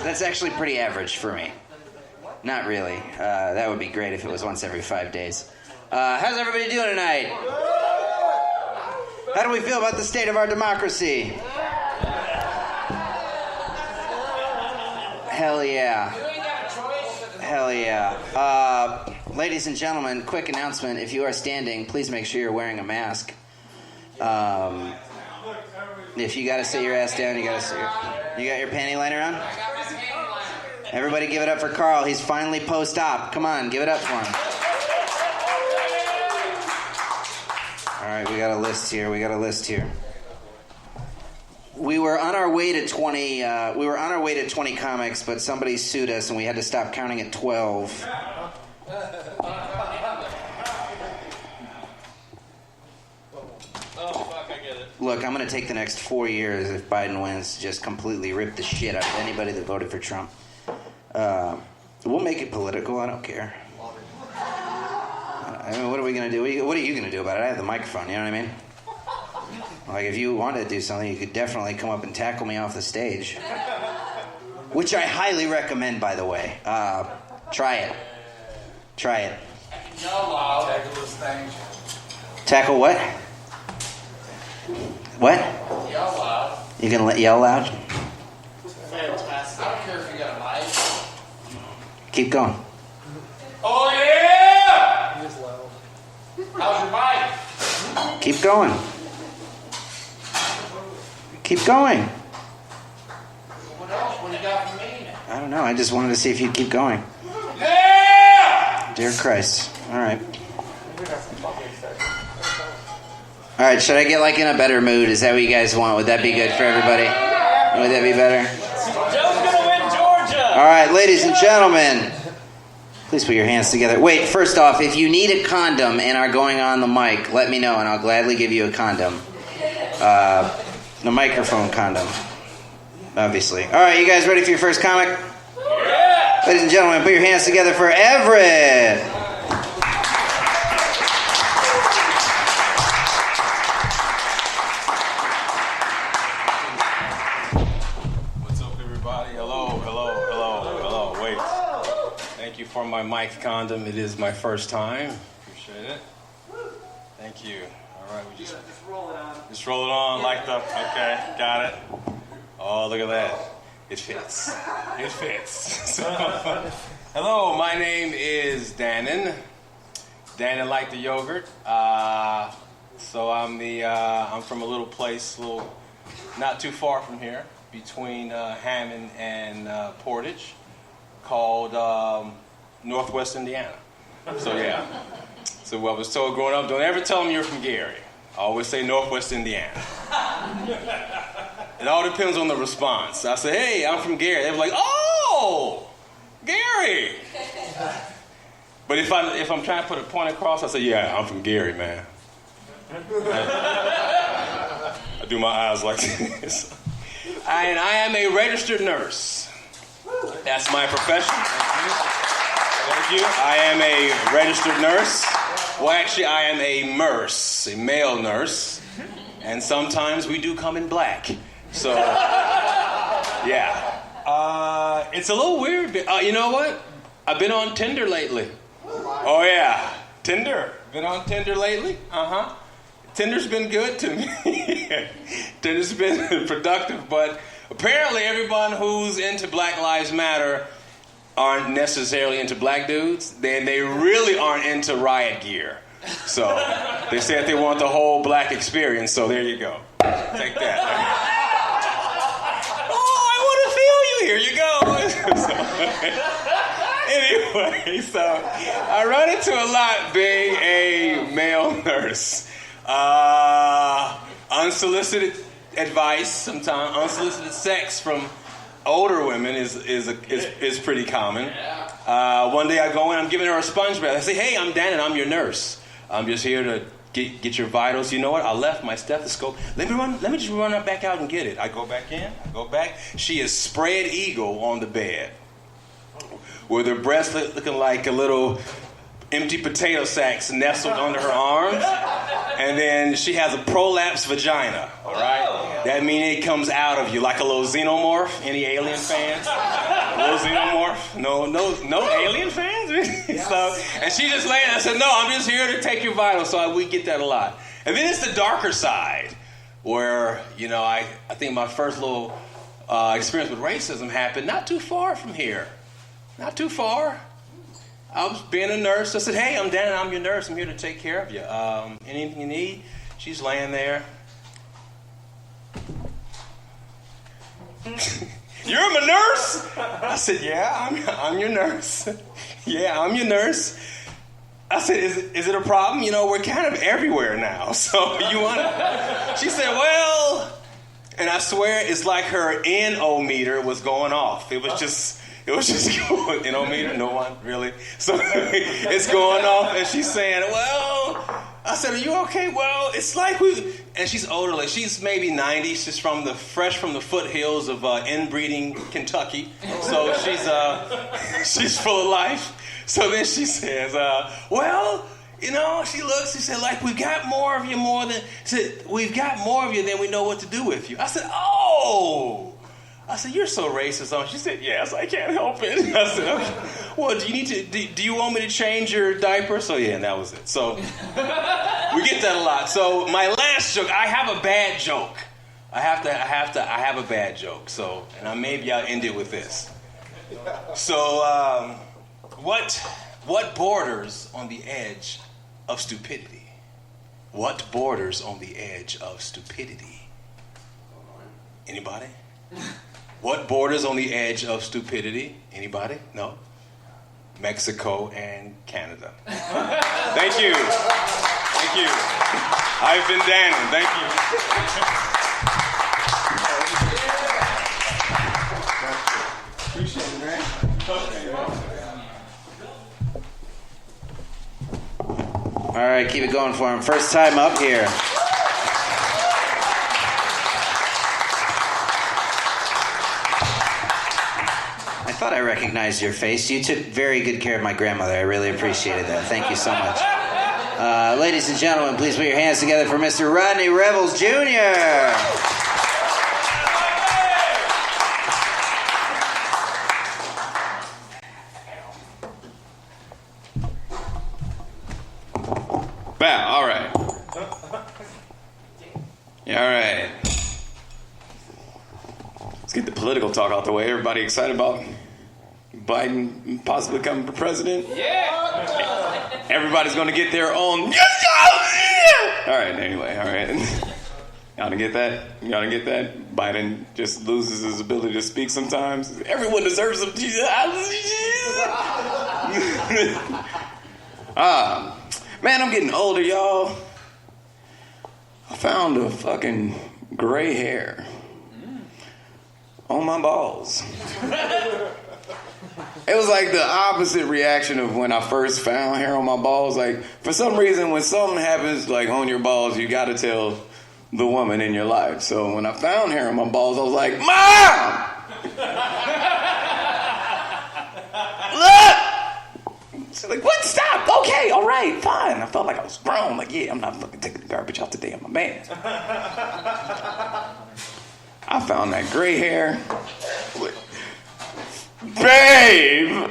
That's actually pretty average for me. Not really. That would be great if it was once every 5 days. How's everybody doing tonight? How do we feel about the state of our democracy? Hell yeah. Hell yeah. Ladies and gentlemen, quick announcement. If you are standing, please make sure you're wearing a mask. If you got to sit your ass down, you got to sit You got your panty liner on? Everybody give it up for Carl. He's finally post-op. Come on, give it up for him. All right, we got a list here. We were on our way to 20 comics, but somebody sued us and we had to stop counting at 12. Look, I'm going to take the next 4 years if Biden wins, just completely rip the shit out of anybody that voted for Trump. We'll make it political. I don't care. I mean, what are we going to do? What are you going to do about it? I have the microphone, you know what I mean? Like, if you wanted to do something, you could definitely come up and tackle me off the stage. Which I highly recommend, by the way. Try it. Try it. Tackle this thing. Tackle what? What? Yell loud. You can yell loud? Fantastic. I don't care if you got a mic. Keep going. Oh, yeah! He is loud. How's your mic? Keep going. Keep going. What else? What do you got for me? I don't know. I just wanted to see if you'd keep going. Yeah! Dear Christ. All right. All right, should I get like in a better mood? Is that what you guys want? Would that be good for everybody? Would that be better? Joe's gonna win Georgia! All right, ladies and gentlemen, please put your hands together. Wait, first off, if you need a condom and are going on the mic, let me know and I'll gladly give you a condom. The microphone condom, obviously. All right, you guys ready for your first comic? Yeah! Ladies and gentlemen, put your hands together for Everett. For my mic condom, it is my first time. Appreciate it. Thank you. All right, we just roll it on. Just roll it on like the. Okay, got it. Oh, look at that. It fits. It fits. So, hello, my name is Dannon. Dannon like the yogurt. So I'm from a little place, not too far from here, between Hammond and Portage, called. Northwest Indiana. So yeah. So I was told growing up, don't ever tell them you're from Gary. I always say Northwest Indiana. It all depends on the response. I say, hey, I'm from Gary. They were like, oh, Gary. But if I'm trying to put a point across, I say, yeah, I'm from Gary, man. I do my eyes like this. And I am a registered nurse. That's my profession. Thank you. I am a registered nurse. Well, actually, I am a nurse, a male nurse. And sometimes we do come in black. So, yeah. It's a little weird. You know what? I've been on Tinder lately. Oh, yeah. Tinder. Been on Tinder lately? Uh-huh. Tinder's been good to me. Tinder's been productive, but apparently everyone who's into Black Lives Matter aren't necessarily into black dudes, then they really aren't into riot gear. So they said they want the whole black experience, so there you go. Take that. Oh, I want to feel you. Here you go. Anyway, so I run into a lot being a male nurse. Unsolicited advice, sometimes unsolicited sex from older women is pretty common. One day I go in, I'm giving her a sponge bath. I say, hey, I'm Dan and I'm your nurse. I'm just here to get your vitals. You know what? I left my stethoscope. Let me just run back out and get it. I go back in, I go back. She is spread eagle on the bed with her breasts looking like a little empty potato sacks nestled under her arms. And then she has a prolapsed vagina, all right? That means it comes out of you like a little xenomorph. Any alien fans? A little xenomorph? No alien fans? Yes. So, and she just laying there and said, no, I'm just here to take your vitals. So we get that a lot. And then it's the darker side where, I think my first little experience with racism happened not too far from here. Not too far. I was being a nurse. I said, hey, I'm Dan and I'm your nurse. I'm here to take care of you. Anything you need? She's laying there. You're my nurse? I said, yeah, I'm your nurse. Yeah, I'm your nurse. I said, is it a problem? We're kind of everywhere now. So you want to? She said, well, and I swear it's like her N-O-meter was going off. It was just going, N-O-meter, no one, really. So it's going off, and she's saying, well, I said, are you okay? Well, it's like and she's older, like she's maybe 90. She's fresh from the foothills of inbreeding Kentucky. So she's full of life. So then she says, well, you know, she said, like, we've got more of you than we know what to do with you. I said, oh. I said, you're so racist. She said, yes, I can't help it. I said, okay. Well, do you want me to change your diaper? So yeah, and that was it. So we get that a lot. So my last joke, I have a bad joke. I have a bad joke. So, and maybe I'll end it with this. So, what borders on the edge of stupidity? What borders on the edge of stupidity? Anybody? What borders on the edge of stupidity? Anybody? No? Mexico and Canada. Thank you. Thank you. I've been Dannon. Thank you. Appreciate it, man. All right, keep it going for him. First time up here. I thought I recognized your face. You took very good care of my grandmother. I really appreciated that. Thank you so much. Ladies and gentlemen, please put your hands together for Mr. Rodney Revels Jr. Wow, all right. Yeah, all right. Let's get the political talk out the way. Everybody excited about Biden possibly becoming president? Yeah! Everybody's going to get their own... All right, anyway, all right. Y'all didn't get that? Y'all didn't get that? Biden just loses his ability to speak sometimes. Everyone deserves some Jesus. Man, I'm getting older, y'all. I found a fucking gray hair on my balls. It was like the opposite reaction of when I first found hair on my balls. Like, for some reason, when something happens, like, on your balls, you gotta tell the woman in your life. So when I found hair on my balls, I was like, Mom! Look! She's like, what? Stop! Okay, all right, fine. I felt like I was grown. Like, yeah, I'm not fucking taking the garbage out today. I'm a man. I found that gray hair. Babe!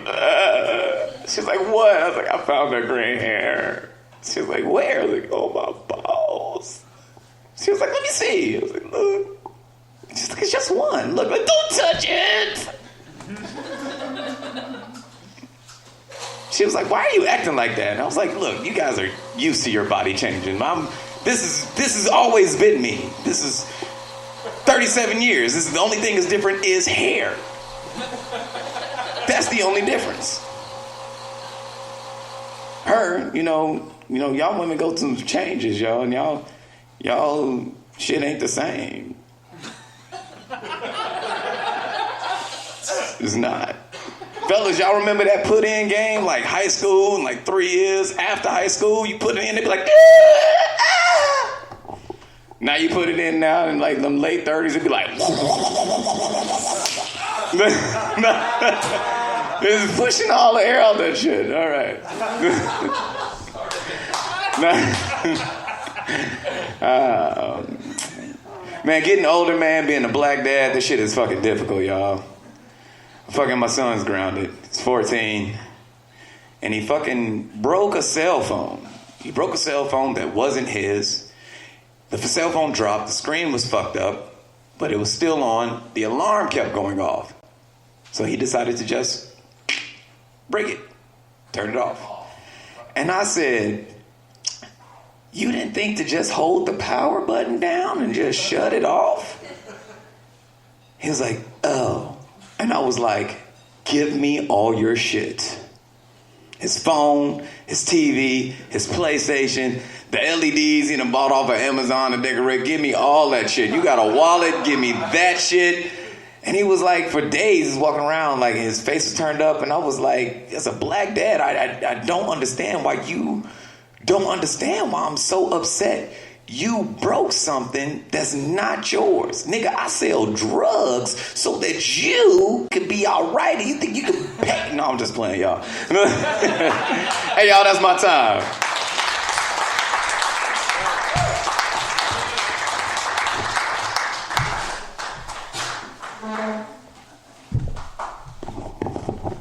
She's like, what? I was like, I found that gray hair. She was like, where? I was like, oh, my balls. She was like, let me see. I was like, look. She's like, it's just one. Look, like, don't touch it. She was like, why are you acting like that? And I was like, look, you guys are used to your body changing. This has always been me. This is 37 years. This is the only thing that's different is hair. That's the only difference. Her, you know, y'all women go through some changes, y'all, and y'all shit ain't the same. It's not. Fellas, y'all remember that put-in game? Like high school and like 3 years after high school, you put it in, they be like, ah! Now you put it in now in like them late 30s, it'd be like, it's pushing all the air out that shit. All right. Man, getting older, man, being a black dad, this shit is fucking difficult, y'all. Fucking my son's grounded. He's 14. And he fucking broke a cell phone. He broke a cell phone that wasn't his. The cell phone dropped. The screen was fucked up. But it was still on. The alarm kept going off. So he decided to just break it. Turn it off. And I said, you didn't think to just hold the power button down and just shut it off? He was like, oh. And I was like, give me all your shit. His phone, his TV, his PlayStation, the LEDs he done bought off of Amazon to decorate. Give me all that shit. You got a wallet, give me that shit. And he was like, for days, he's walking around like his face was turned up. And I was like, as a black dad, I don't understand why you don't understand why I'm so upset. You broke something that's not yours. Nigga, I sell drugs so that you can be all right. You think you can pay? No, I'm just playing, y'all. Hey, y'all, that's my time.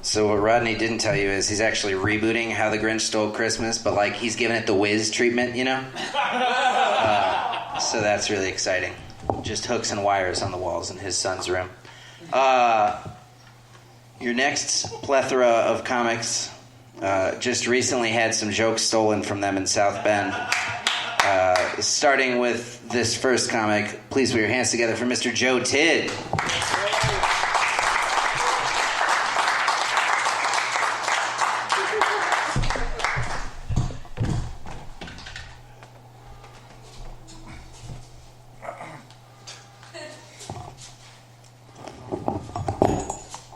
So what Rodney didn't tell you is he's actually rebooting How the Grinch Stole Christmas, but like he's giving it the Wiz treatment, you know? So that's really exciting. Just hooks and wires on the walls in his son's room. Your next plethora of comics just recently had some jokes stolen from them in South Bend. Starting with this first comic, please put your hands together for Mr. Joe Tidd.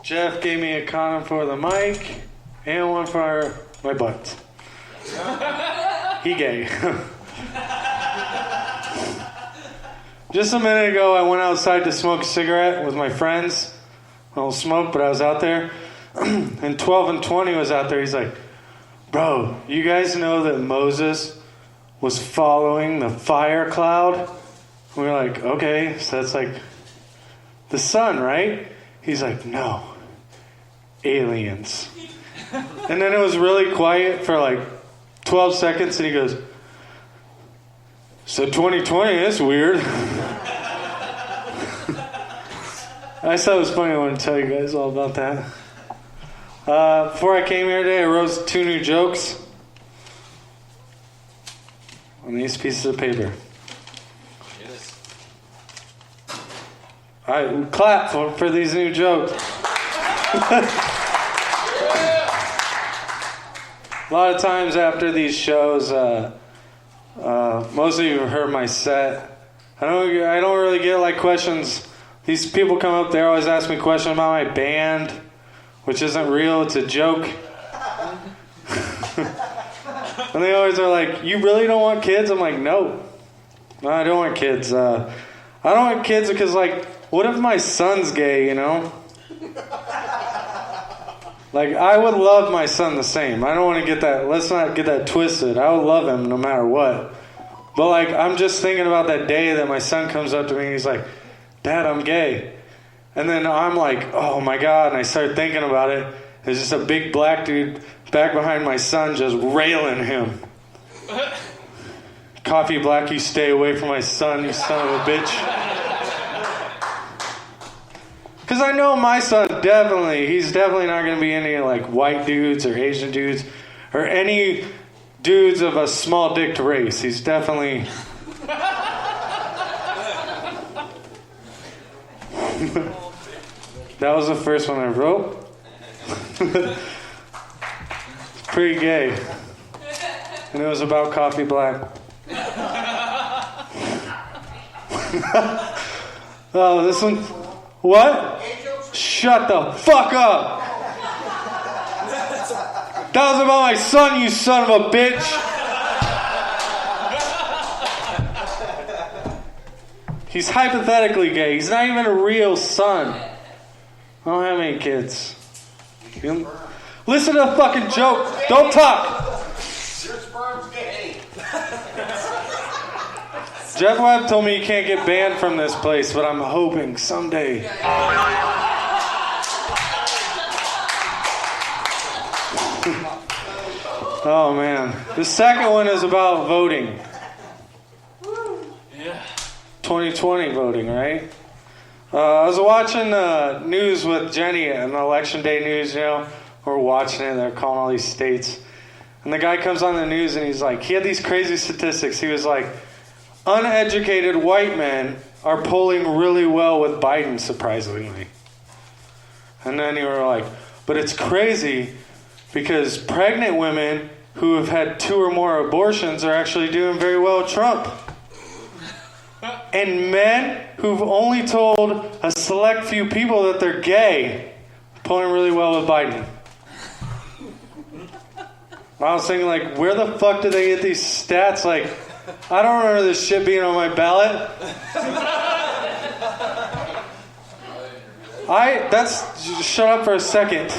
Jeff gave me a condom for the mic and one for my butt. He gay. Just a minute ago, I went outside to smoke a cigarette with my friends. I don't smoke, but I was out there. And 12 and 20 was out there. He's like, bro, you guys know that Moses was following the fire cloud? We were like, okay, so that's like the sun, right? He's like, no. Aliens. And then it was really quiet for like 12 seconds, and he goes, so 2020, that's weird. I thought it was funny. I want to tell you guys all about that. Before I came here today, I wrote 2 new jokes on these pieces of paper. All right, clap for these new jokes. A lot of times after these shows, most of you have heard my set. I don't really get like questions. These people come up, they always ask me questions about my band, which isn't real, it's a joke. And they always are like, you really don't want kids? I'm like, no, I don't want kids. I don't want kids because, like, what if my son's gay, you know? Like, I would love my son the same. I don't want to get that, let's not get that twisted. I would love him no matter what. But, like, I'm just thinking about that day that my son comes up to me and he's like, Dad, I'm gay. And then I'm like, oh my God. And I start thinking about it. There's just a big black dude back behind my son just railing him. Coffee Black, you stay away from my son, you son of a bitch. Because I know my son he's definitely not going to be any like white dudes or Asian dudes or any dudes of a small dicked race. He's definitely... That was the first one I wrote. It's pretty gay. And it was about Coffee Black. Oh, this one... What? Shut the fuck up! That was about my son, you son of a bitch! He's hypothetically gay. He's not even a real son. I don't have any kids. Listen to the fucking joke. Don't talk. Your sperm's gay. Jeff Webb told me you can't get banned from this place, but I'm hoping someday. Oh, man. The second one is about voting. Yeah. 2020 voting, right? I was watching news with Jenny on election day news, you know. We're watching it, they're calling all these states. And the guy comes on the news and he's like, he had these crazy statistics. He was like, uneducated white men are polling really well with Biden, surprisingly. And then you were like, but it's crazy because pregnant women who have had 2 or more abortions are actually doing very well with Trump. And men who've only told a select few people that they're gay, polling really well with Biden. I was thinking, like, where the fuck did they get these stats? Like, I don't remember this shit being on my ballot. Shut up for a second.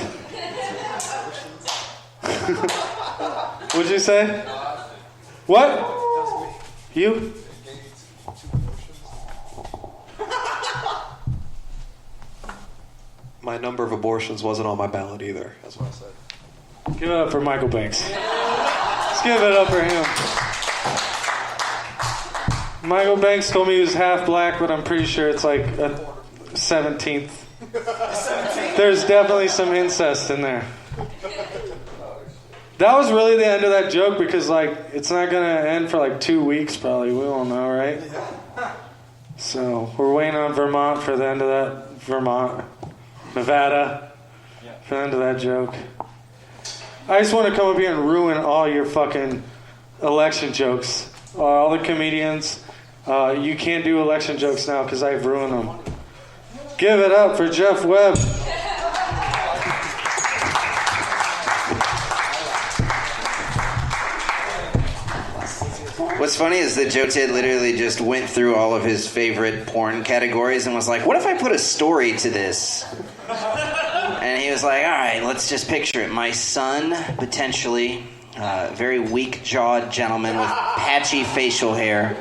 What'd you say? What? You? My number of abortions wasn't on my ballot either. That's what I said. Give it up for Michael Banks. Let's give it up for him. Michael Banks told me he was half black, but I'm pretty sure it's like a 17th. There's definitely some incest in there. That was really the end of that joke because, like, it's not going to end for like 2 weeks probably. We all know, right? So we're waiting on Vermont for the end of that. Nevada for the end of that joke. I just want to come up here and ruin all your fucking election jokes. All the comedians, you can't do election jokes now because I've ruined them. Give it up for Jeff Webb. What's funny is that Joe Tid literally just went through all of his favorite porn categories and was like, what if I put a story to this? And he was like, all right, let's just picture it. My son, potentially, very weak-jawed gentleman with patchy facial hair,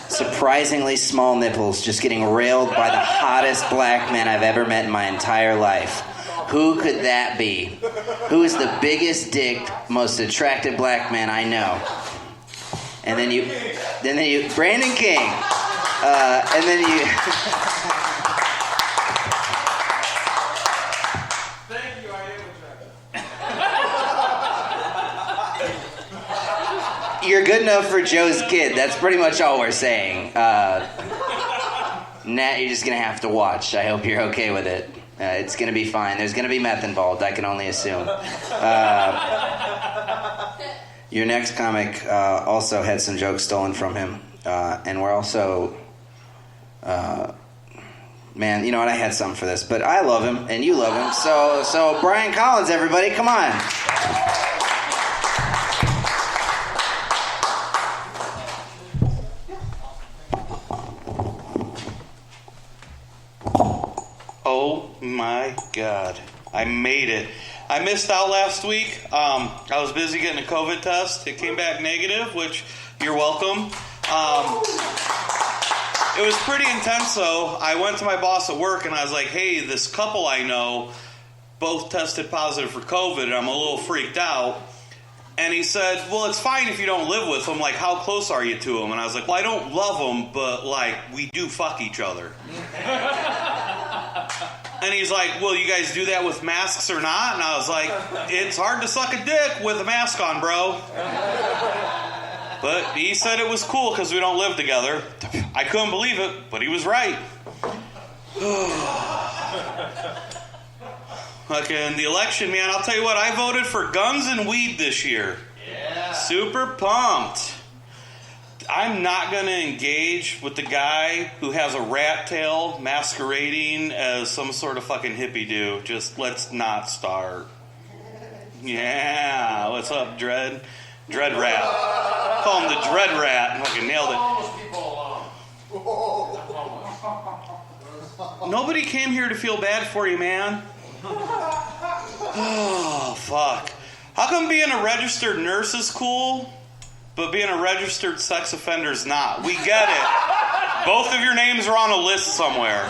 surprisingly small nipples, just getting railed by the hottest black man I've ever met in my entire life. Who could that be? Who is the biggest dick, most attractive black man I know? And then you, Brandon King. And then you... Thank you, I am attractive. You're good enough for Joe's kid. That's pretty much all we're saying. Nat, you're just going to have to watch. I hope you're okay with it. It's going to be fine. There's going to be meth involved, I can only assume. Your next comic also had some jokes stolen from him. And we're also... man, you know what? I had something for this. But I love him, and you love him. So Brian Collins, everybody, come on. Oh my God, I made it. I missed out last week. I was busy getting a COVID test. It came back negative, which you're welcome. It was pretty intense though. I went to my boss at work and I was like, hey, this couple I know both tested positive for COVID and I'm a little freaked out. And he said, well, it's fine if you don't live with them. Like, how close are you to them? And I was like, well, I don't love them, but, like, we do fuck each other. And he's like, well, you guys do that with masks or not? And I was like, it's hard to suck a dick with a mask on, bro. But he said it was cool because we don't live together. I couldn't believe it, but he was right. Fucking the election, man. I'll tell you what, I voted for guns and weed this year. Yeah. Super pumped. I'm not going to engage with the guy who has a rat tail masquerading as some sort of fucking hippie dude. Just let's not start. Yeah. What's up, Dread? Dread Rat. Call him the Dread Rat. Fucking nailed it. Nobody came here to feel bad for you, man. Oh, fuck. How come being a registered nurse is cool, but being a registered sex offender is not? We get it. Both of your names are on a list somewhere.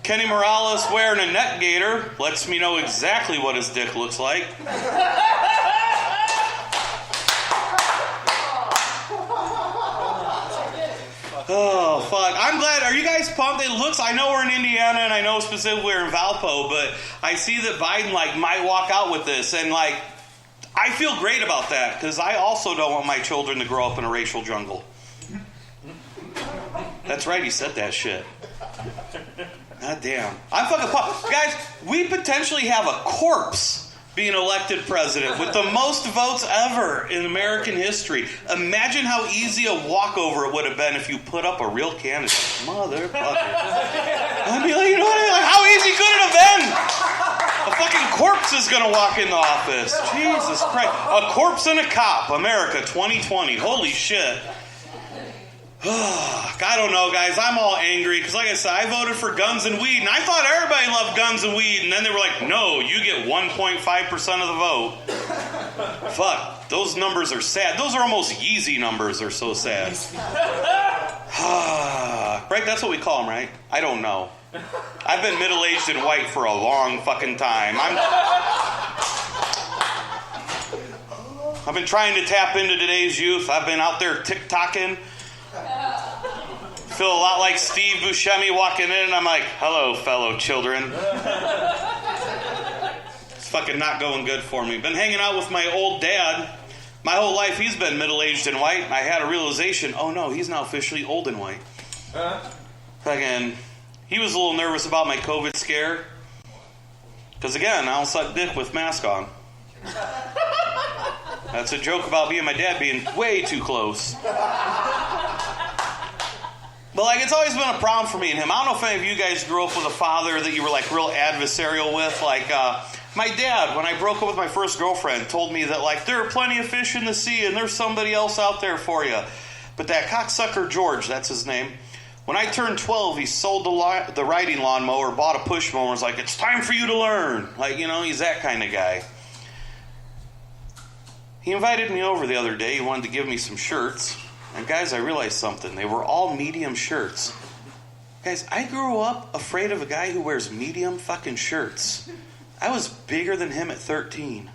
Kenny Morales wearing a neck gaiter lets me know exactly what his dick looks like. Oh, fuck. I'm glad. Are you guys pumped? It looks, I know we're in Indiana, and I know specifically we're in Valpo, but I see that Biden, like, might walk out with this, and, like, I feel great about that, because I also don't want my children to grow up in a racial jungle. That's right, he said that shit. God damn. I'm fucking pumped. Guys, we potentially have a corpse being elected president with the most votes ever in American history. Imagine how easy a walkover it would have been if you put up a real candidate. Motherfucker. I'd be like, you know what I mean? Like, how easy could it have been? A fucking corpse is gonna walk in the office. Jesus Christ. A corpse and a cop. America 2020. Holy shit. I don't know, guys. I'm all angry because, like I said, I voted for guns and weed, and I thought everybody loved guns and weed, and then they were like, no, you get 1.5% of the vote. Fuck. Those numbers are sad. Those are almost Yeezy numbers. They're so sad. Right? That's what we call them, right? I don't know. I've been middle-aged and white for a long fucking time. I've been trying to tap into today's youth. I've been out there TikToking. Feel a lot like Steve Buscemi walking in, and I'm like, hello, fellow children. It's fucking not going good for me. Been hanging out with my old dad. My whole life, he's been middle-aged and white. I had a realization, oh no, he's now officially old and white. Fucking, he was a little nervous about my COVID scare. Because again, I don't suck dick with mask on. That's a joke about me and my dad being way too close. But like, it's always been a problem for me and him. I don't know if any of you guys grew up with a father that you were like real adversarial with. Like, my dad, when I broke up with my first girlfriend, told me that like, there are plenty of fish in the sea and there's somebody else out there for you. But that cocksucker George, that's his name. When I turned 12, he sold the riding lawnmower, bought a push mower, and was like, it's time for you to learn. Like, you know, he's that kind of guy. He invited me over the other day. He wanted to give me some shirts. And guys, I realized something. They were all medium shirts. Guys, I grew up afraid of a guy who wears medium fucking shirts. I was bigger than him at 13.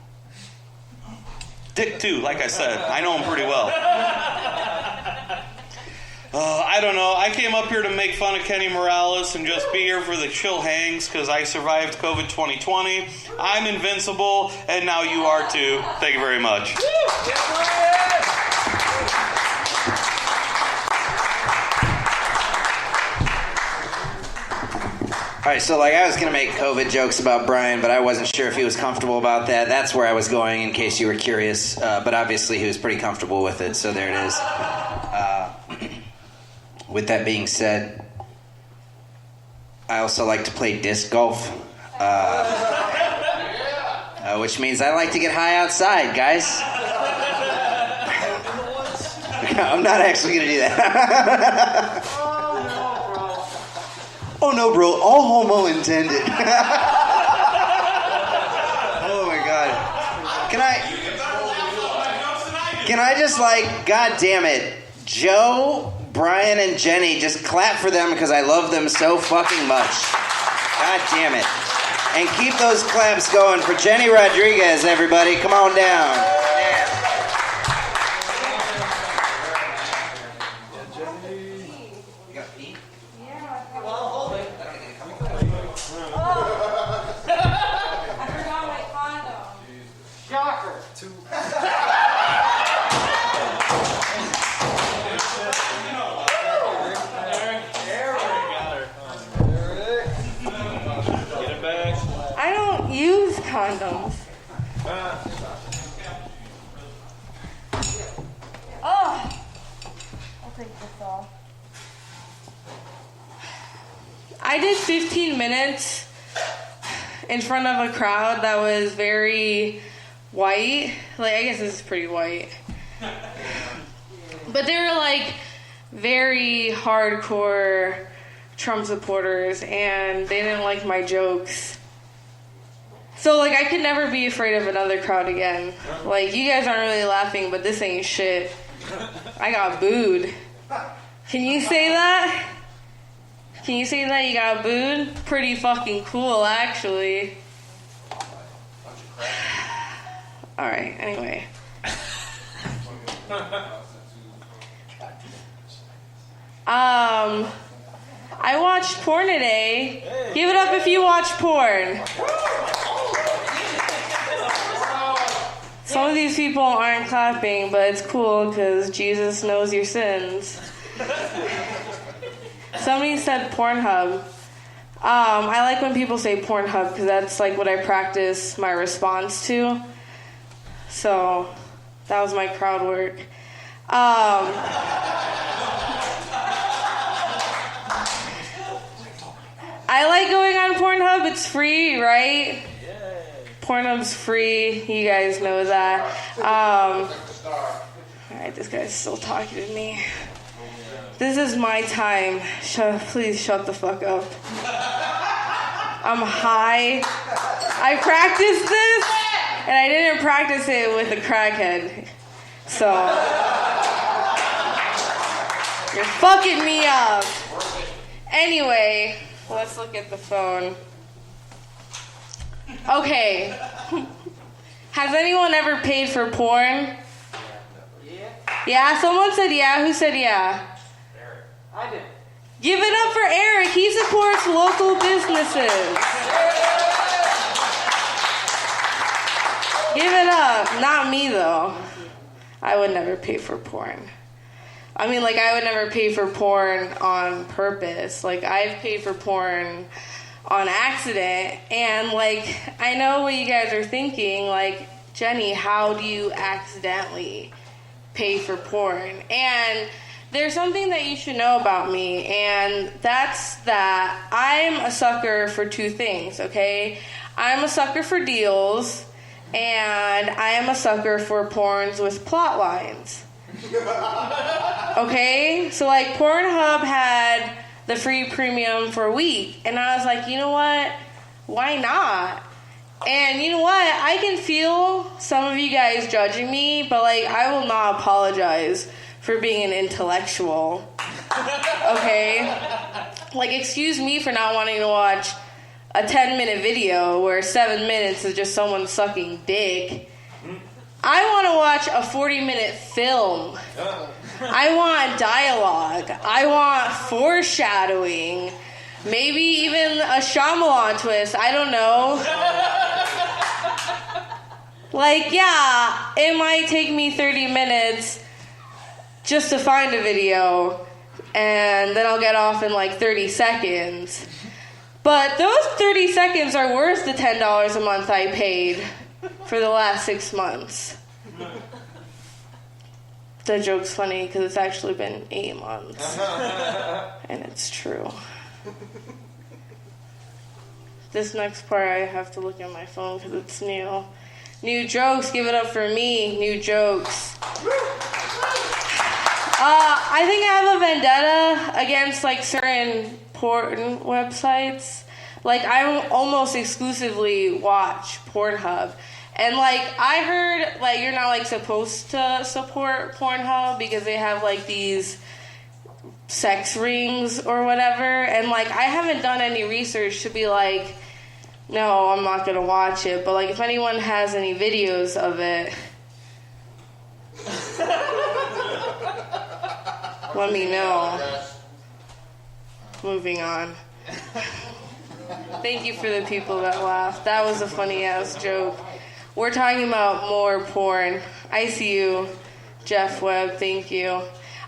Dick too, like I said. I know him pretty well. I don't know. I came up here to make fun of Kenny Morales and just be here for the chill hangs because I survived COVID 2020. I'm invincible, and now you are too. Thank you very much. All right, so like I was going to make COVID jokes about Brian, but I wasn't sure if he was comfortable about that. That's where I was going in case you were curious. But obviously he was pretty comfortable with it, so there it is. With that being said, I also like to play disc golf, which means I like to get high outside, guys. I'm not actually going to do that. Oh no, bro. All homo intended. Oh my god. Can I just like, god damn it, Joe, Brian, and Jenny, just clap for them because I love them so fucking much. God damn it. And keep those claps going for Jenny Rodriguez, everybody. Come on down. Yeah. Condoms. Oh, I'll take this off. I did 15 minutes in front of a crowd that was very white. Like, I guess this is pretty white. But they were like very hardcore Trump supporters, and they didn't like my jokes. So, like, I could never be afraid of another crowd again. Like, you guys aren't really laughing, but this ain't shit. I got booed. Can you say that? Can you say that you got booed? Pretty fucking cool, actually. Alright, anyway. I watched porn today. Give it up if you watch porn. Some of these people aren't clapping, but it's cool because Jesus knows your sins. Somebody said Pornhub. I like when people say Pornhub because that's like what I practice my response to. So that was my crowd work. I like going on Pornhub. It's free, right? Pornhub's free. You guys know that. All right, this guy's still talking to me. This is my time. Please shut the fuck up. I'm high. I practiced this, and I didn't practice it with a crackhead. So, you're fucking me up. Anyway, let's look at the phone. Okay. Has anyone ever paid for porn? Yeah, someone said yeah. Who said yeah? I did. Give it up for Eric. He supports local businesses. Give it up. Not me, though. I would never pay for porn. I mean, like, I would never pay for porn on purpose. Like, I've paid for porn on accident. And, like, I know what you guys are thinking. Like, Jenny, how do you accidentally pay for porn? And there's something that you should know about me, and that's that I'm a sucker for two things, okay? I'm a sucker for deals, and I am a sucker for porns with plot lines. Okay? So, like, Pornhub had the free premium for a week, and I was like, you know what? Why not? And you know what? I can feel some of you guys judging me, but, like, I will not apologize for being an intellectual. Okay? Like, excuse me for not wanting to watch a 10-minute video where 7 minutes is just someone sucking dick. I want to watch a 40-minute film. I want dialogue. I want foreshadowing. Maybe even a Shyamalan twist. I don't know. Like, yeah, it might take me 30 minutes just to find a video, and then I'll get off in like 30 seconds. But those 30 seconds are worth the $10 a month I paid for the last 6 months. The joke's funny because it's actually been 8 months. And it's true. This next part I have to look at my phone because it's new. New jokes, give it up for me. New jokes. I think I have a vendetta against, like, certain porn websites. Like, I almost exclusively watch Pornhub. And, like, I heard, like, you're not, like, supposed to support Pornhub because they have, like, these sex rings or whatever. And, like, I haven't done any research to be like, no, I'm not going to watch it. But, like, if anyone has any videos of it, let me know. Moving on. Thank you for the people that laughed. That was a funny-ass joke. We're talking about more porn. I see you, Jeff Webb. Thank you.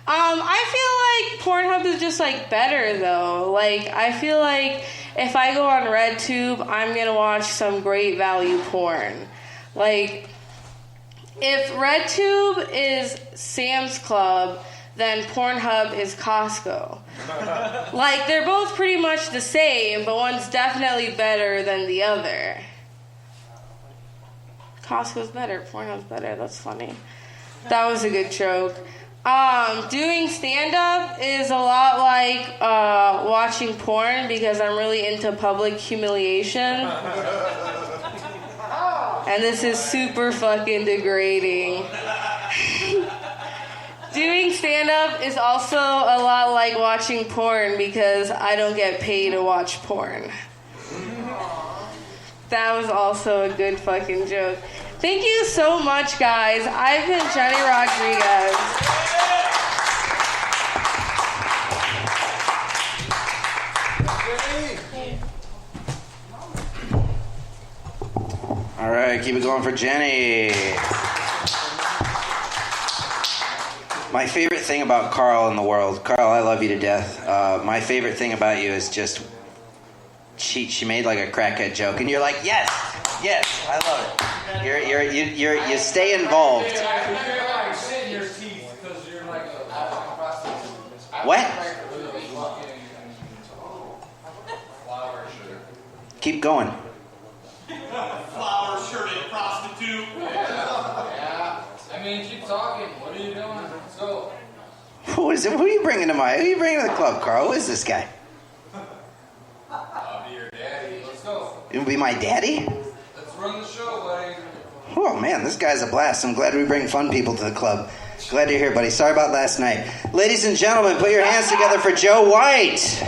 I feel like Pornhub is just, like, better, though. Like, I feel like if I go on RedTube, I'm going to watch some great value porn. Like, if RedTube is Sam's Club, then Pornhub is Costco. Like, they're both pretty much the same, but one's definitely better than the other. Costco's better, Pornhub's better. That's funny. That was a good joke. Doing stand-up is a lot like watching porn because I'm really into public humiliation. And this is super fucking degrading. Doing stand-up is also a lot like watching porn because I don't get paid to watch porn. That was also a good fucking joke. Thank you so much, guys. I've been Jenny Rodriguez. All right, keep it going for Jenny. My favorite thing about Carl in the world, Carl, I love you to death. My favorite thing about you is just she made like a crackhead joke, and you're like, yes, I love it. You stay involved. What? Keep going. Flower shirt. is it? Who are you bringing to the club, Carl? Who is this guy? I'll be your daddy. Let's go. It'll be my daddy? Let's run the show, buddy. Oh, man, this guy's a blast. I'm glad we bring fun people to the club. Glad you're here, buddy. Sorry about last night. Ladies and gentlemen, put your hands together for Joe White.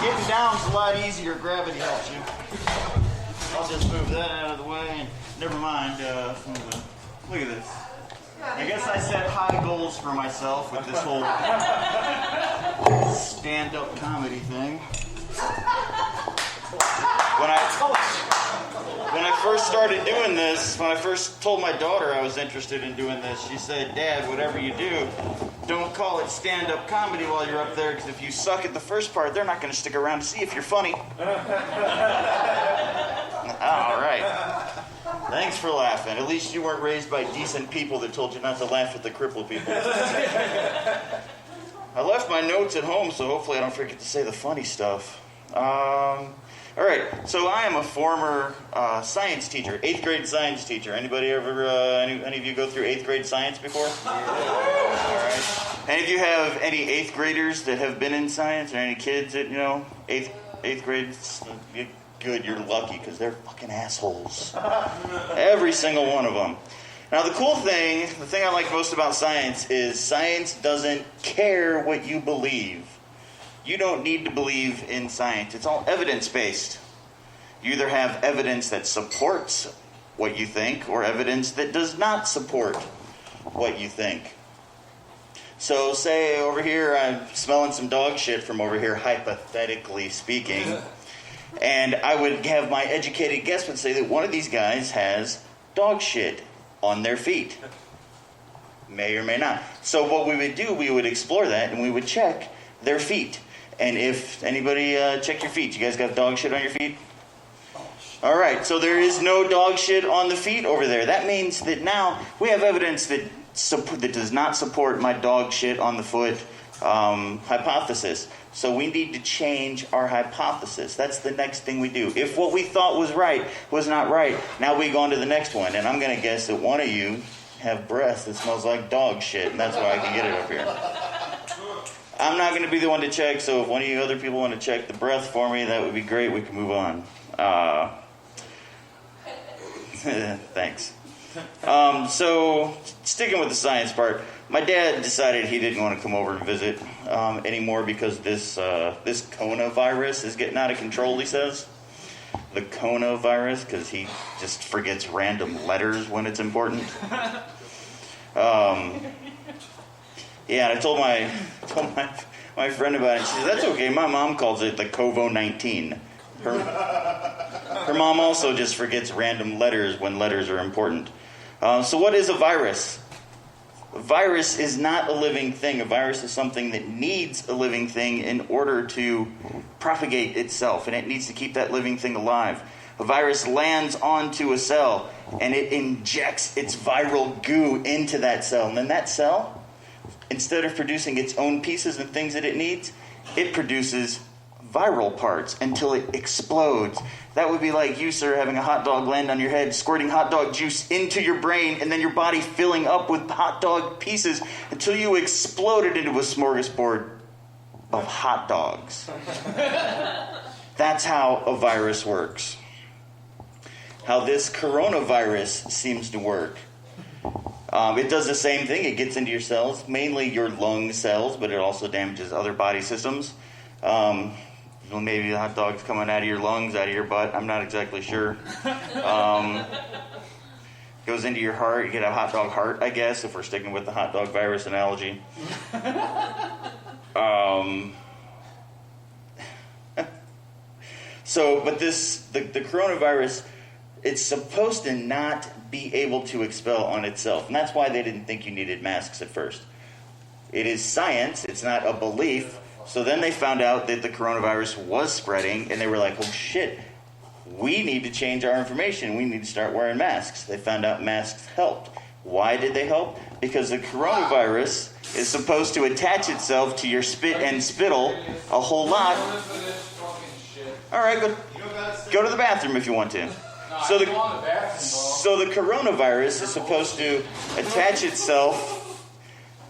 Getting down's a lot easier. Gravity helps you. I'll just move that out of the way. And never mind. Look at this. I guess I set high goals for myself with this whole stand-up comedy thing. When I first started doing this, when I first told my daughter I was interested in doing this, she said, "Dad, whatever you do, don't call it stand-up comedy while you're up there, because if you suck at the first part, they're not going to stick around to see if you're funny." All right. Thanks for laughing. At least you weren't raised by decent people that told you not to laugh at the crippled people. I left my notes at home, so hopefully I don't forget to say the funny stuff. All right, so I am a former science teacher, 8th grade science teacher. Anybody ever, any of you go through 8th grade science before? All right. Any of you have any 8th graders that have been in science, or any kids that, 8th grade? Good, you're lucky, because they're fucking assholes. Every single one of them. Now, the thing I like most about science is science doesn't care what you believe. You don't need to believe in science. It's all evidence-based. You either have evidence that supports what you think or evidence that does not support what you think. So say over here, I'm smelling some dog shit from over here, hypothetically speaking, and I would have my educated guess would say that one of these guys has dog shit on their feet. May or may not. So what we would do, we would explore that and we would check their feet. And if anybody check your feet, you guys got dog shit on your feet? All right, so there is no dog shit on the feet over there. That means that now we have evidence that does not support my dog shit on the foot hypothesis. So we need to change our hypothesis. That's the next thing we do. If what we thought was right was not right, now we go on to the next one. And I'm going to guess that one of you have breath that smells like dog shit, and that's why I can get it up here. I'm not going to be the one to check, so if one of you other people want to check the breath for me, that would be great. We can move on. Thanks. So, sticking with the science part, my dad decided he didn't want to come over and visit anymore because this coronavirus is getting out of control, he says. The coronavirus, because he just forgets random letters when it's important. Yeah, and I told my friend about it. She said, "That's okay. My mom calls it the COVID-19. Her mom also just forgets random letters when letters are important. So what is a virus? A virus is not a living thing. A virus is something that needs a living thing in order to propagate itself, and it needs to keep that living thing alive. A virus lands onto a cell, and it injects its viral goo into that cell, and then that cell, instead of producing its own pieces and things that it needs, it produces viral parts until it explodes. That would be like you, sir, having a hot dog land on your head, squirting hot dog juice into your brain, and then your body filling up with hot dog pieces until you exploded into a smorgasbord of hot dogs. That's how a virus works. How this coronavirus seems to work. It does the same thing. It gets into your cells, mainly your lung cells, but it also damages other body systems. Maybe the hot dog's coming out of your lungs, out of your butt. I'm not exactly sure. Goes into your heart. You get a hot dog heart, I guess, if we're sticking with the hot dog virus analogy. But the coronavirus, it's supposed to not be able to expel on itself. And that's why they didn't think you needed masks at first. It is science, it's not a belief. So then they found out that the coronavirus was spreading, and they were like, oh shit, we need to change our information. We need to start wearing masks. They found out masks helped. Why did they help? Because the coronavirus is supposed to attach itself to your spit and spittle a whole lot. All right, go to the bathroom if you want to. So the coronavirus is supposed to attach itself.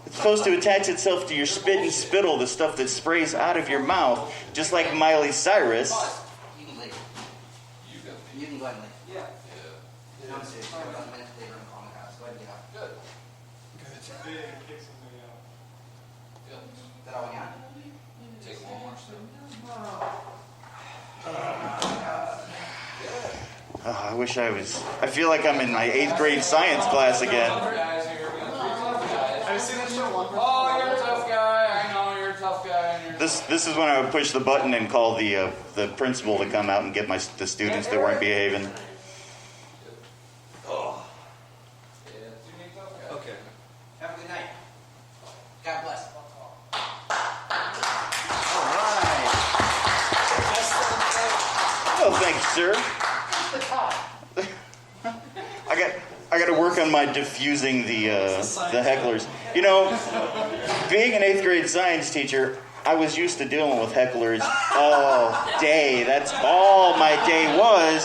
It's supposed to attach itself to your spit and spittle, the stuff that sprays out of your mouth, just like Miley Cyrus. You can leave. You can go ahead and leave. Yeah. No, I'm serious. Go ahead and leave and call my house. Go ahead and get out. Good. Is that all we got? Take one more step. I wish I was. I feel like I'm in my 8th grade science class again. Oh, you're a tough guy. I know you're a tough guy. This is when I would push the button and call the principal to come out and get the students that weren't behaving. Oh. Okay. Have a good night. God bless. All right. Oh, thank you, sir. I got to work on my diffusing the hecklers. You know, being an 8th grade science teacher, I was used to dealing with hecklers all day. That's all my day was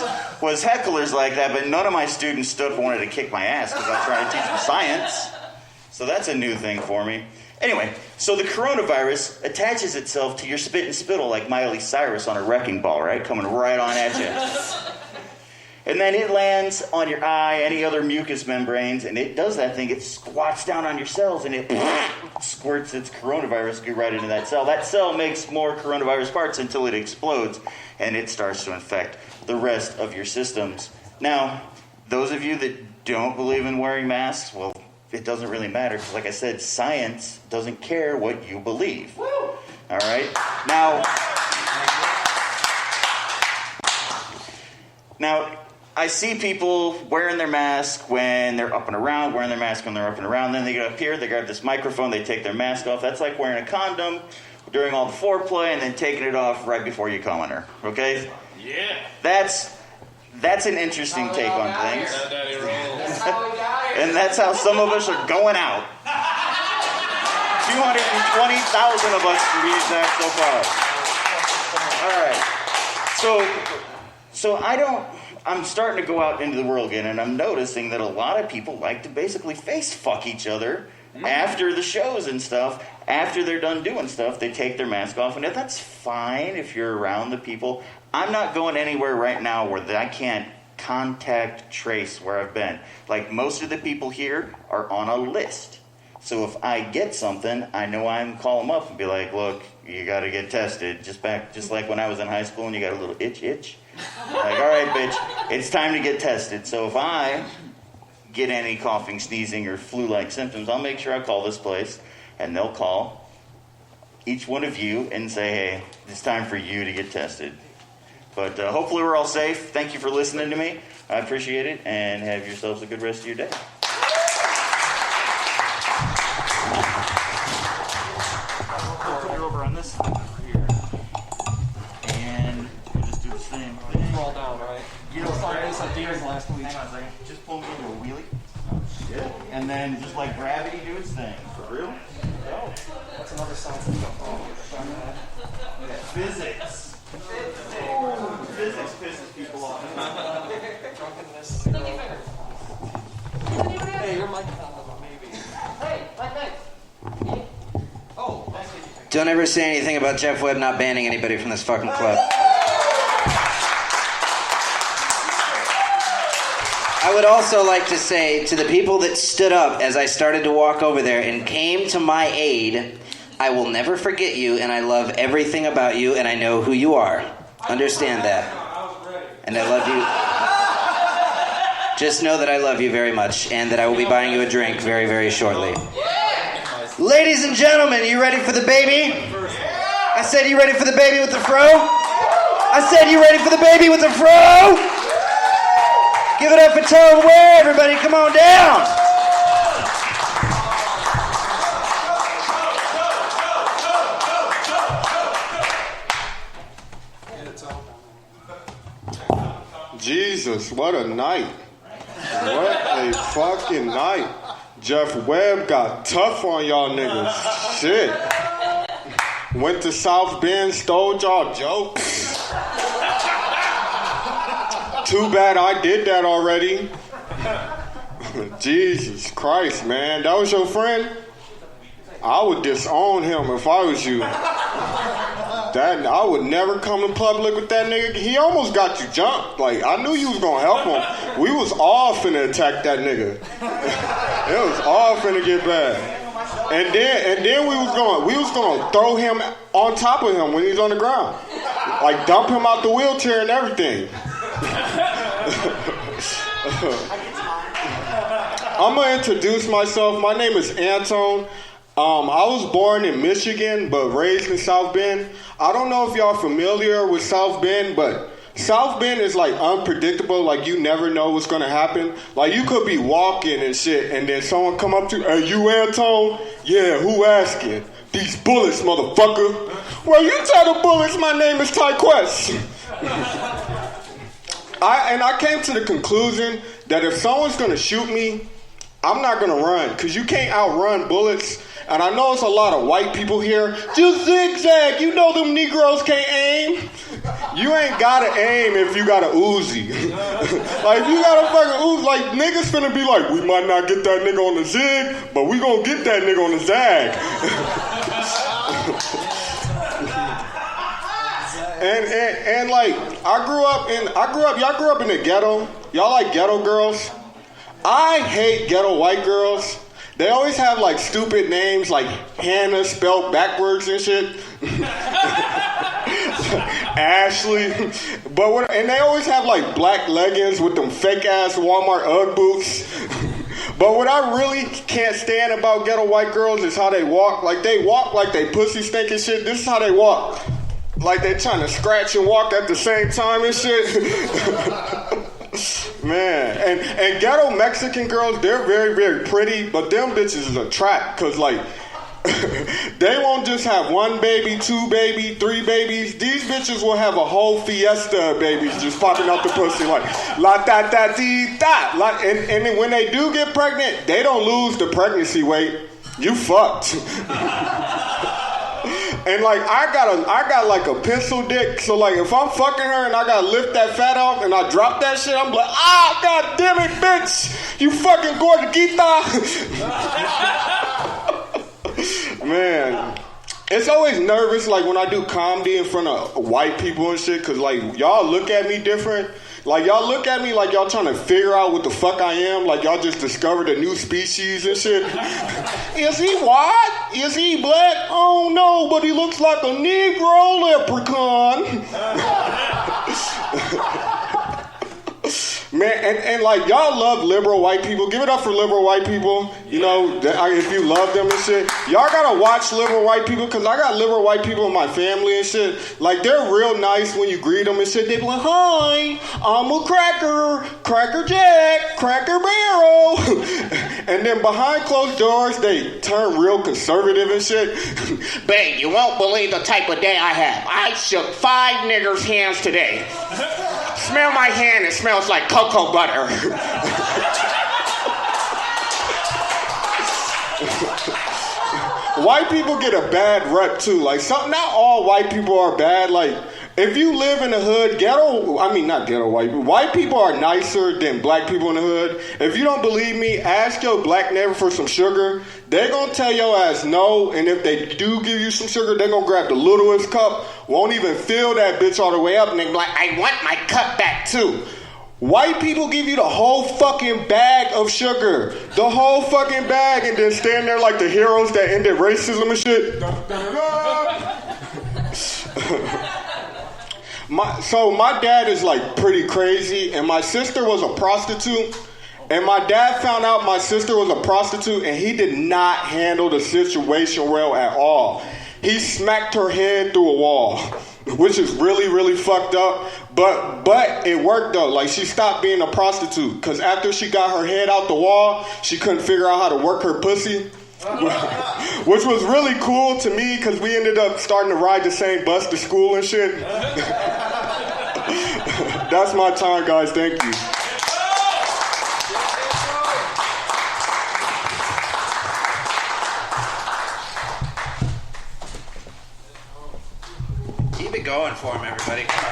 hecklers like that. But none of my students stood up and wanted to kick my ass because I was trying to teach them science. So that's a new thing for me. Anyway, so the coronavirus attaches itself to your spit and spittle like Miley Cyrus on a wrecking ball, right? Coming right on at you. And then it lands on your eye, any other mucous membranes, and it does that thing. It squats down on your cells, and it squirts its coronavirus right into that cell. That cell makes more coronavirus parts until it explodes, and it starts to infect the rest of your systems. Now, those of you that don't believe in wearing masks, well, it doesn't really matter, because like I said, science doesn't care what you believe. Woo! All right? Now, I see people wearing their mask when they're up and around, wearing their mask when they're up and around. Then they get up here, they grab this microphone, they take their mask off. That's like wearing a condom during all the foreplay and then taking it off right before you come on her. Okay? Yeah. That's an interesting take on things. That's how we got here. And that's how some of us are going out. 220,000 of us to be exact so far. All right. So I'm starting to go out into the world again, and I'm noticing that a lot of people like to basically face fuck each other after the shows and stuff. After they're done doing stuff, they take their mask off, and that's fine if you're around the people. I'm not going anywhere right now where I can't contact trace where I've been. Like, most of the people here are on a list. So if I get something, I know I can call them up and be like, look, you got to get tested. Just like when I was in high school and you got a little itch. Like, all right, bitch, it's time to get tested. So if I get any coughing, sneezing, or flu-like symptoms, I'll make sure I call this place, and they'll call each one of you and say, hey, it's time for you to get tested. But hopefully we're all safe. Thank you for listening to me. I appreciate it, and have yourselves a good rest of your day. You're over on this side over here. And we'll just do the same thing. Roll down, right? You know, last week. hang on a second. Just pull me into a wheelie. Oh, shit. And then just like gravity do its thing. For real? Oh. That's another science stuff. Physics. Physics pisses people off. Drunkenness. Hey, your mic maybe. Hey, mic. Oh, that's what you think. Don't ever say anything about Jeff Webb not banning anybody from this fucking club. I would also like to say to the people that stood up as I started to walk over there and came to my aid, I will never forget you, and I love everything about you, and I know who you are. Understand that. And I love you. Just know that I love you very much, and that I will be buying you a drink very, very shortly. Ladies and gentlemen, you ready for the baby? I said, you ready for the baby with the fro? I said, you ready for the baby with the fro? Give it up for Toad Ware, everybody. Come on down. Jesus, what a night. What a fucking night. Jeff Webb got tough on y'all niggas. Shit. Went to South Bend, stole y'all jokes. Too bad I did that already. Jesus Christ, man. That was your friend? I would disown him if I was you. That I would never come in public with that nigga. He almost got you jumped. Like, I knew you was gonna help him. We was all finna attack that nigga. It was all finna get bad. And then we was gonna throw him on top of him when he's on the ground. Like, dump him out the wheelchair and everything. I'm gonna introduce myself. My name is Anton. I was born in Michigan, but raised in South Bend. I don't know if y'all familiar with South Bend, but South Bend is like unpredictable. Like, you never know what's gonna happen. Like, you could be walking and shit, and then someone come up to you, "Hey, you Anton?" "Yeah, who asking?" "These bullets, motherfucker." "Well, you tell the bullets my name is Tyquest." I came to the conclusion that if someone's gonna shoot me, I'm not gonna run, because you can't outrun bullets. And I know it's a lot of white people here. Just zigzag. You know them Negroes can't aim. You ain't gotta aim if you got a Uzi. Like, if you got a fucking Uzi, like, niggas finna be like, we might not get that nigga on the zig, but we gonna get that nigga on the zag. and like, y'all grew up in the ghetto. Y'all like ghetto girls? I hate ghetto white girls. They always have like stupid names like Hannah spelled backwards and shit. Ashley. And they always have like black leggings with them fake ass Walmart Ugg boots. But what I really can't stand about ghetto white girls is how they walk. Like, they walk like they pussy stink and shit. This is how they walk. Like, they trying to scratch and walk at the same time and shit. Man, and ghetto Mexican girls, they're very, very pretty, but them bitches is a trap, because, like, they won't just have one baby, two baby, three babies. These bitches will have a whole fiesta of babies just popping out the pussy like, la-da-da-dee-da. And then when they do get pregnant, they don't lose the pregnancy weight. You fucked. And like, I got like a pencil dick, so like, if I'm fucking her and I gotta lift that fat off and I drop that shit, I'm like, ah, god damn it, bitch, you fucking gordita. Man, it's always nervous, like, when I do comedy in front of white people and shit, cause like, y'all look at me different. Like, y'all look at me like y'all trying to figure out what the fuck I am. Like, y'all just discovered a new species and shit. Is he white? Is he black? Oh no, but he looks like a Negro leprechaun. Man, and like, y'all love liberal white people. Give it up for liberal white people. You know, if you love them and shit. Y'all gotta watch liberal white people, because I got liberal white people in my family and shit. Like, they're real nice when you greet them and shit. They be like, hi, I'm a Cracker Jack, Cracker Barrel. And then behind closed doors, they turn real conservative and shit. Babe, you won't believe the type of day I have. I shook 5 niggers' hands today. Smell my hand, it smells like cocoa butter. White people get a bad rep too. Like, not all white people are bad. Like, if you live in the hood, white people are nicer than black people in the hood. If you don't believe me, ask your black neighbor for some sugar. They're gonna tell your ass no, and if they do give you some sugar, they're gonna grab the littlest cup, won't even fill that bitch all the way up, and they be like, I want my cup back too. White people give you the whole fucking bag of sugar. The whole fucking bag, and then stand there like the heroes that ended racism and shit. My dad is like pretty crazy, and my sister was a prostitute. And my dad found out my sister was a prostitute, and he did not handle the situation well at all. he smacked her head through a wall, which is really, really fucked up. But it worked though. Like, she stopped being a prostitute because after she got her head out the wall, she couldn't figure out how to work her pussy. Which was really cool to me because we ended up starting to ride the same bus to school and shit. That's my time, guys. Thank you. Keep it going for him, everybody. Come on.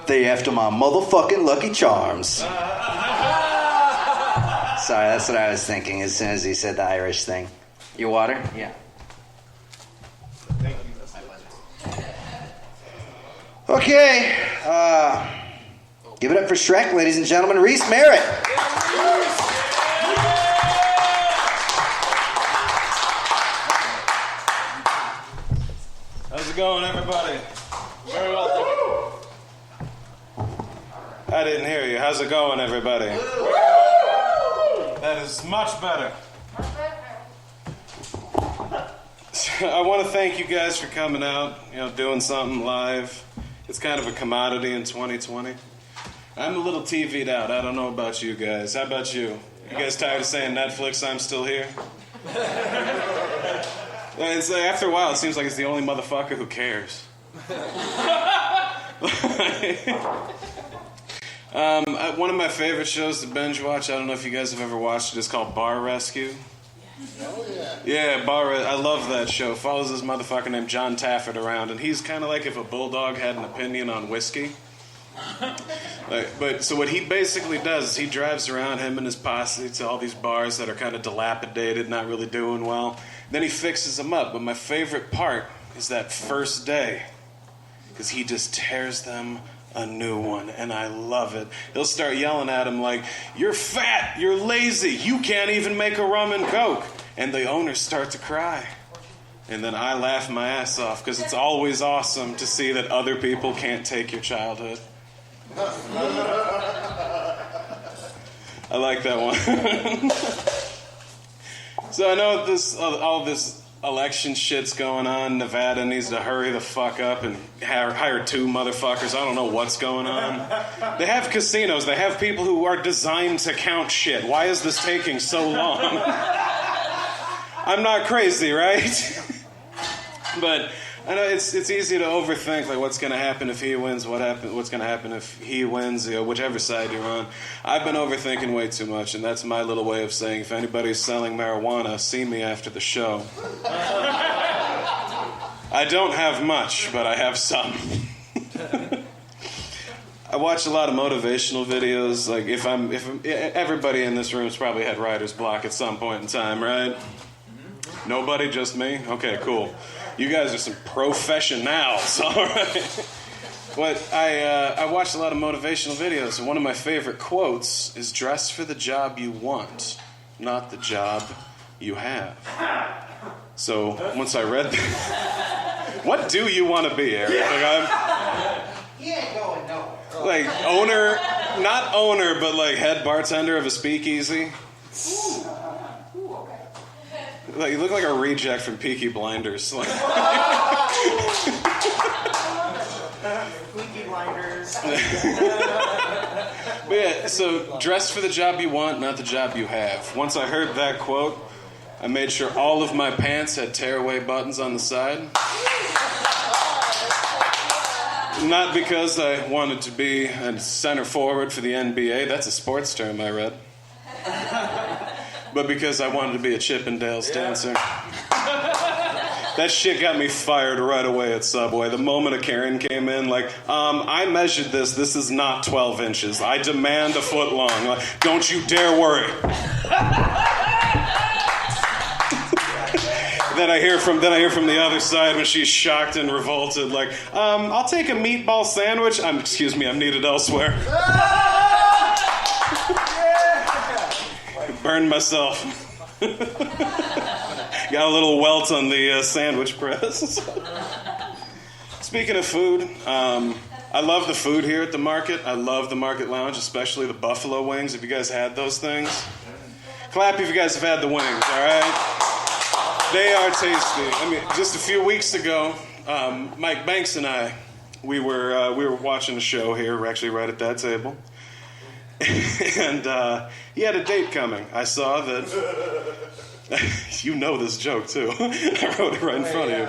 They after my motherfucking Lucky Charms. Sorry, that's what I was thinking as soon as he said the Irish thing. Your water? Yeah. Thank you. Okay. Give it up for Shrek, ladies and gentlemen. Reese Merritt. How's it going, everybody? Very well. I didn't hear you. How's it going, everybody? That is much better. I want to thank you guys for coming out, doing something live. It's kind of a commodity in 2020. I'm a little TV'd out. I don't know about you guys. How about you? You guys tired of saying Netflix, I'm still here? It's like, after a while, it seems like it's the only motherfucker who cares. One of my favorite shows to binge watch, I don't know if you guys have ever watched it, it's called Bar Rescue. Yeah, I love that show. Follows this motherfucker named John Taffet around, and he's kind of like if a bulldog had an opinion on whiskey. So what he basically does is he drives around, him and his posse, to all these bars that are kind of dilapidated, not really doing well. Then he fixes them up. But my favorite part is that first day, because he just tears them a new one, and I love it. He'll start yelling at him like, "You're fat, you're lazy, you can't even make a rum and coke." And the owners start to cry. And then I laugh my ass off, because it's always awesome to see that other people can't take your childhood. I like that one. So I know all this election shit's going on. Nevada needs to hurry the fuck up and hire 2 motherfuckers. I don't know what's going on. They have casinos. They have people who are designed to count shit. Why is this taking so long? I'm not crazy, right? But I know it's easy to overthink, like, what's going to happen if he wins, what's going to happen if he wins, whichever side you're on. I've been overthinking way too much, and that's my little way of saying, if anybody's selling marijuana, see me after the show. I don't have much, but I have some. I watch a lot of motivational videos. Like, if everybody in this room's probably had writer's block at some point in time, right? Nobody, just me? Okay, cool. You guys are some professionals, all right? But I watched a lot of motivational videos, and one of my favorite quotes is, "Dress for the job you want, not the job you have." So once I read that, what do you want to be, Eric? He ain't going nowhere. Like owner, not owner, but like head bartender of a speakeasy. Like, you look like a reject from Peaky Blinders. Peaky Blinders. But yeah, so dress for the job you want, not the job you have. Once I heard that quote, I made sure all of my pants had tearaway buttons on the side. Not because I wanted to be a center forward for the NBA. That's a sports term I read. But because I wanted to be a Chippendales dancer. That shit got me fired right away at Subway. The moment a Karen came in, like, I measured this. This is not 12 inches. I demand a foot long. Like, don't you dare worry. Then I hear from the other side when she's shocked and revolted, like, I'll take a meatball sandwich. Excuse me, I'm needed elsewhere. Burned myself. Got a little welt on the sandwich press. Speaking of food, I love the food here at the market. I love the Market Lounge, especially the buffalo wings. Have you guys had those things? Clap if you guys have had the wings, all right? They are tasty. I mean, just a few weeks ago, Mike Banks and I, we were watching a show here. We're actually right at that table. And he had a date coming. I saw that. You know this joke, too. I wrote it right in front of you.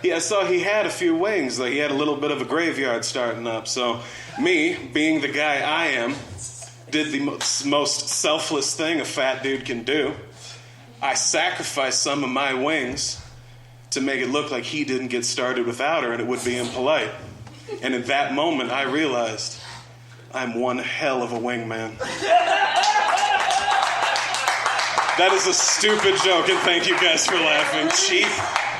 Yeah, I saw he had a few wings. Like, he had a little bit of a graveyard starting up. So me, being the guy I am, did the most selfless thing a fat dude can do. I sacrificed some of my wings to make it look like he didn't get started without her, and it would be impolite. And in that moment, I realized I'm one hell of a wingman. That is a stupid joke, and thank you guys for laughing.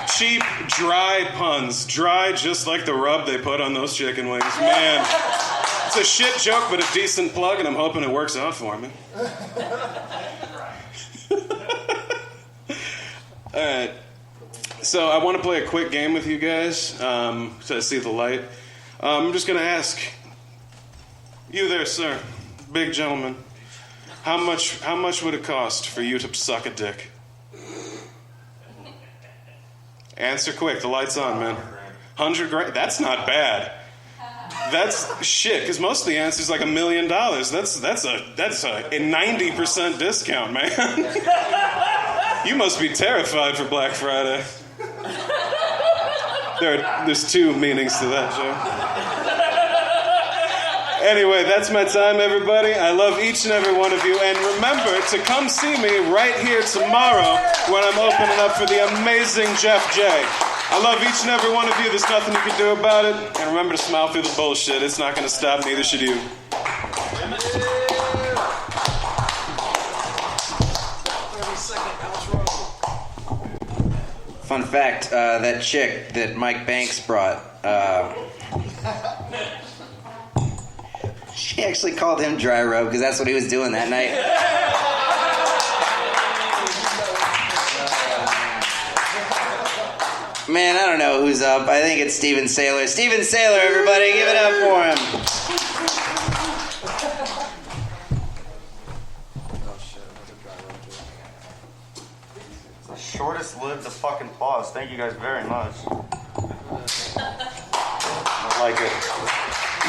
Cheap, dry puns. Dry just like the rub they put on those chicken wings. Man, it's a shit joke, but a decent plug, and I'm hoping it works out for me. All right. So I want to play a quick game with you guys, so I see the light. I'm just going to ask you there, sir, big gentleman, how much would it cost for you to suck a dick? Answer quick. The light's on, man. 100 grand? That's not bad. That's shit. Because most of the answers like $1 million. That's a 90% discount, man. You must be terrified for Black Friday. There's two meanings to that joke. Anyway, that's my time, everybody. I love each and every one of you. And remember to come see me right here tomorrow when I'm opening up for the amazing Jeff J. I love each and every one of you. There's nothing you can do about it. And remember to smile through the bullshit. It's not going to stop. Neither should you. Fun fact, that chick that Mike Banks brought, she actually called him Dry Rub because that's what he was doing that night. Man, I don't know who's up. I think it's Steven Saylor. Steven Saylor, everybody, give it up for him. Shortest lived the fucking pause. Thank you guys very much. I like it.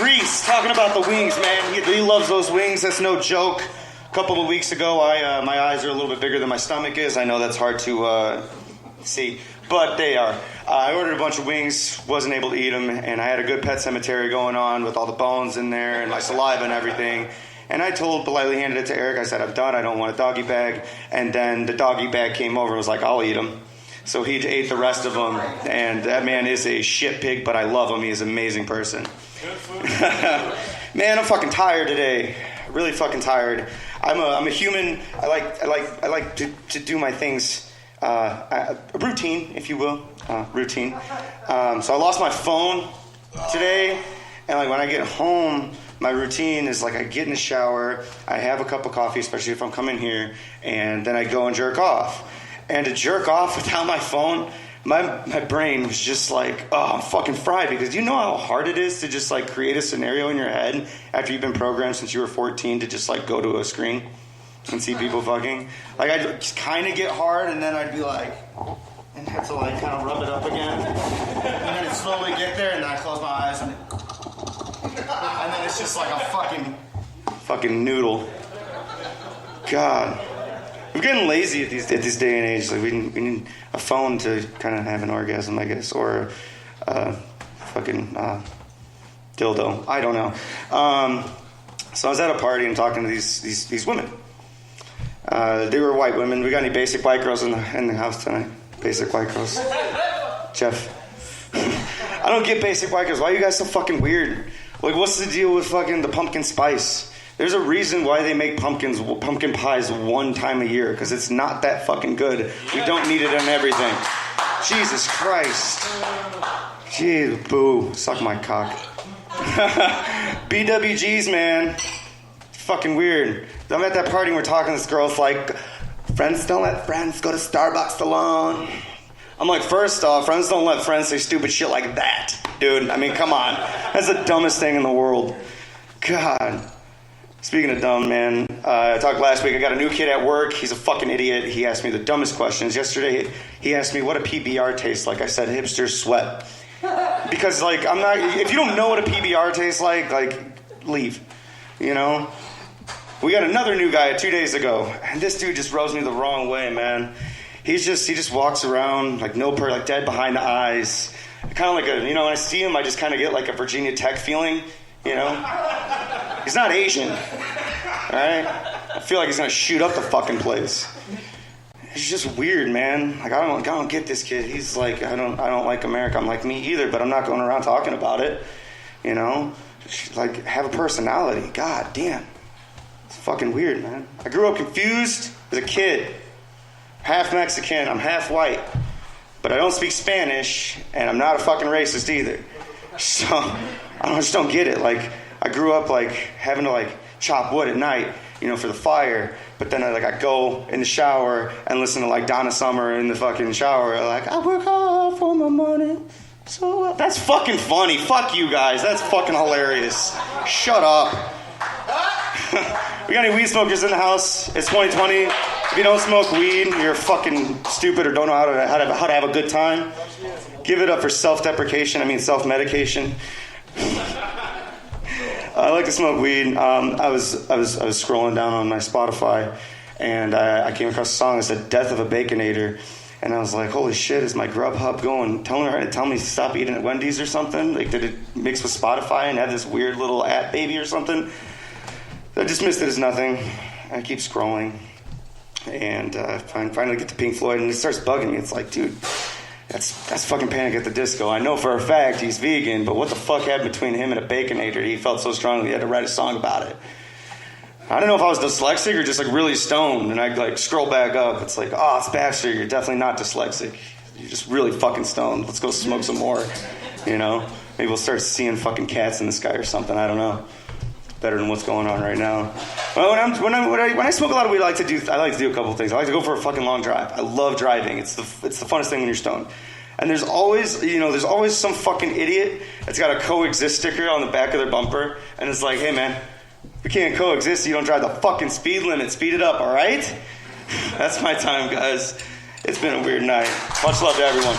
Reese, talking about the wings, man. He loves those wings. That's no joke. A couple of weeks ago, my eyes are a little bit bigger than my stomach is. I know that's hard to see, but they are. I ordered a bunch of wings, wasn't able to eat them, and I had a good pet cemetery going on with all the bones in there and my saliva and everything. And I politely handed it to Eric. I said, I'm done. I don't want a doggy bag. And then the doggy bag came over and was like, I'll eat them. So he ate the rest of them. And that man is a shit pig, but I love him. He is an amazing person. Man, I'm fucking tired today. Really fucking tired. I'm a human. I like to do my things. A routine, if you will. Routine. So I lost my phone today. And like when I get home, my routine is like I get in the shower, I have a cup of coffee, especially if I'm coming here, and then I go and jerk off. And to jerk off without my phone, my brain was just like, oh, I'm fucking fried, because you know how hard it is to just like create a scenario in your head after you've been programmed since you were 14 to just like go to a screen and see people fucking. Like I'd just kind of get hard, and then I'd be like, and have to like kind of rub it up again, and then it'd slowly get there, and then I close my eyes and then it's just like a fucking noodle. God, we're getting lazy at this day and age. Like we need a phone to kind of have an orgasm, I guess, or fucking dildo. I don't know. So I was at a party and talking to these women. They were white women. We got any basic white girls in the house tonight? Basic white girls. Jeff. I don't get basic white girls. Why are you guys so fucking weird? Like, what's the deal with fucking the pumpkin spice? There's a reason why they make pumpkin pies one time a year, because it's not that fucking good. We don't need it in everything. Jesus Christ. Gee, boo. Suck my cock. BWGs, man. Fucking weird. I'm at that party and we're talking to this girl's like, friends don't let friends go to Starbucks alone. I'm like, first off, friends don't let friends say stupid shit like that. dude. I mean, come on. That's the dumbest thing in the world. God. Speaking of dumb, man, I talked last week. I got a new kid at work. He's a fucking idiot. He asked me the dumbest questions. Yesterday, he asked me what a PBR tastes like. I said, hipster sweat. Because, like, I'm not... If you don't know what a PBR tastes like, leave. You know? We got another new guy 2 days ago. And this dude just rubs me the wrong way, man. He just walks around, like, like, dead behind the eyes. Kind of like a... You know, when I see him, I just kind of get, like, a Virginia Tech feeling. You know? He's not Asian. Alright? I feel like he's gonna shoot up the fucking place. It's just weird, man. Like, I don't get this kid. He's like, I don't like America. I'm like, me either, but I'm not going around talking about it. You know? Like, have a personality. God damn. It's fucking weird, man. I grew up confused as a kid. Half Mexican, I'm half white. But I don't speak Spanish, and I'm not a fucking racist either. So, I just don't get it. Like, I grew up, like, having to, like, chop wood at night, you know, for the fire. But then, I go in the shower and listen to, like, Donna Summer in the fucking shower. Like, I work hard for my money. So, that's fucking funny. Fuck you guys. That's fucking hilarious. Shut up. We got any weed smokers in the house? It's 2020. If you don't smoke weed, you're fucking stupid or don't know how to have a good time. Give it up for self-medication. I like to smoke weed. I was scrolling down on my Spotify, and I came across a song that said "Death of a Baconator," and I was like, "Holy shit! Is my Grubhub going? Tell me to stop eating at Wendy's or something? Like, did it mix with Spotify and have this weird little app baby or something?" I dismissed it as nothing. I keep scrolling, and finally get to Pink Floyd, and it starts bugging me. It's like, dude. That's fucking Panic at the Disco. I know for a fact he's vegan, but what the fuck happened between him and a Baconator? He felt so strongly he had to write a song about it. I don't know if I was dyslexic or just like really stoned, and I'd like scroll back up. It's like, oh, it's Baxter, you're definitely not dyslexic. You're just really fucking stoned. Let's go smoke some more, you know? Maybe we'll start seeing fucking cats in the sky or something. I don't know. Better than what's going on right now. Well, when I smoke a lot of weed, I like to do a couple of things. I like to go for a fucking long drive. I love driving. It's the funnest thing when you're stoned. And there's always some fucking idiot that's got a coexist sticker on the back of their bumper, and it's like, hey man, we can't coexist. You don't drive the fucking speed limit. Speed it up, all right? That's my time, guys. It's been a weird night. Much love to everyone.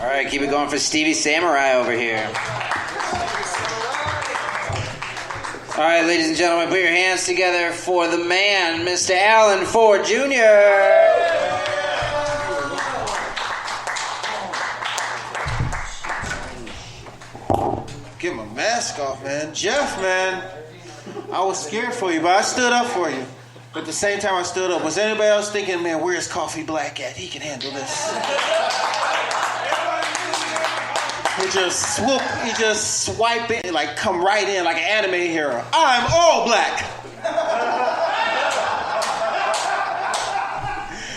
All right, keep it going for Stevie Samurai over here. All right, ladies and gentlemen, put your hands together for the man, Mr. Alan Ford Jr. Get my mask off, man. Jeff, man, I was scared for you, but I stood up for you. But at the same time I stood up, was anybody else thinking, man, where's Coffee Black at? He can handle this. He just swipe it, like come right in like an anime hero. I'm all black.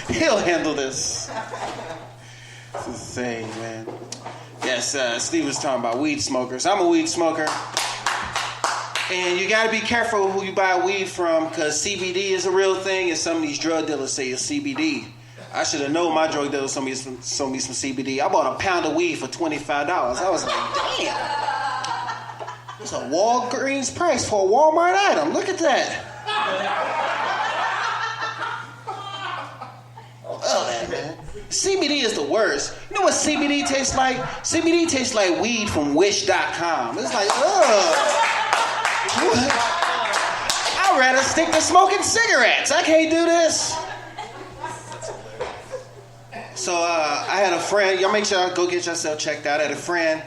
He'll handle this. It's insane, man. Yes, Steve was talking about weed smokers. I'm a weed smoker. And you gotta be careful who you buy weed from, because CBD is a real thing, and some of these drug dealers say it's CBD. I should have known my drug dealer sold me some CBD. I bought a pound of weed for $25. I was like, damn. It's a Walgreens price for a Walmart item. Look at that. Oh, that, man. CBD is the worst. You know what CBD tastes like? CBD tastes like weed from Wish.com. It's like, ugh. I'd rather stick to smoking cigarettes. I can't do this. So I had a friend. Y'all make sure y'all go get yourself checked out. I had a friend.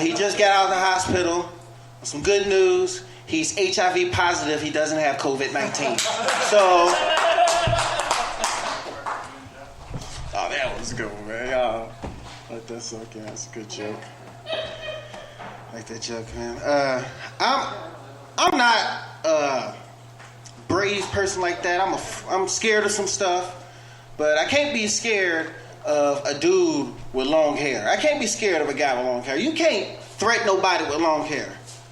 He just got out of the hospital. Some good news. He's HIV positive. He doesn't have COVID-19. So, oh, that was good, man. Y'all like that so okay. That's a good joke. Like that joke, man. I'm not a brave person like that. I'm scared of some stuff, but I can't be scared of a dude with long hair. I can't be scared of a guy with long hair. You can't threaten nobody with long hair.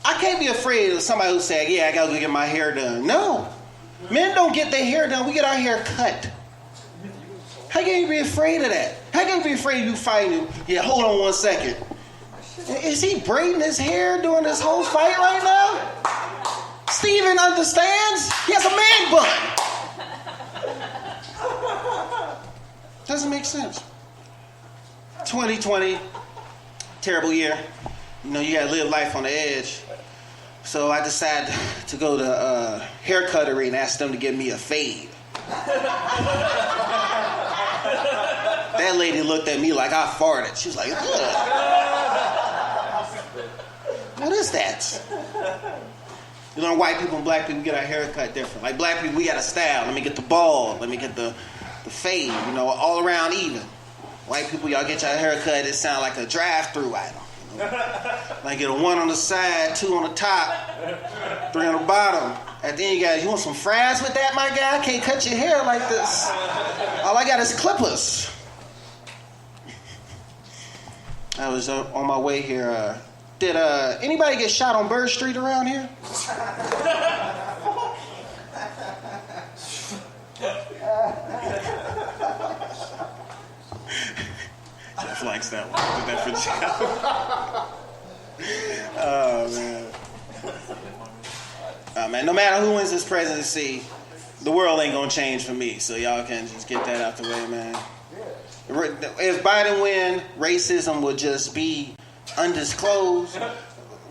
I can't be afraid of somebody who said, yeah, I gotta go get my hair done. No. Men don't get their hair done. We get our hair cut. How can you be afraid of that? How can you be afraid of you fighting? Yeah, hold on 1 second. Is he braiding his hair during this whole fight right now? Steven understands. He has a man bun. Doesn't make sense. 2020, terrible year. You know, you gotta live life on the edge. So I decided to go to a haircuttery and ask them to give me a fade. That lady looked at me like I farted. She was like, ugh. What is that? You know, white people and black people get our hair cut different. Like black people, we got a style. Let me get the bald. Let me get the fade. You know, all around even. White people, y'all get your hair cut, it sound like a drive-through item. You know? Like get a 1 on the side, 2 on the top, 3 on the bottom. At the end, you want some fries with that, my guy? I can't cut your hair like this. All I got is clippers. I was on my way here. Did anybody get shot on Bird Street around here? Jeff likes that one. Did that for Jeff. Oh, man. No matter who wins this presidency, the world ain't gonna change for me. So y'all can just get that out the way, man. If Biden win, racism would just be undisclosed.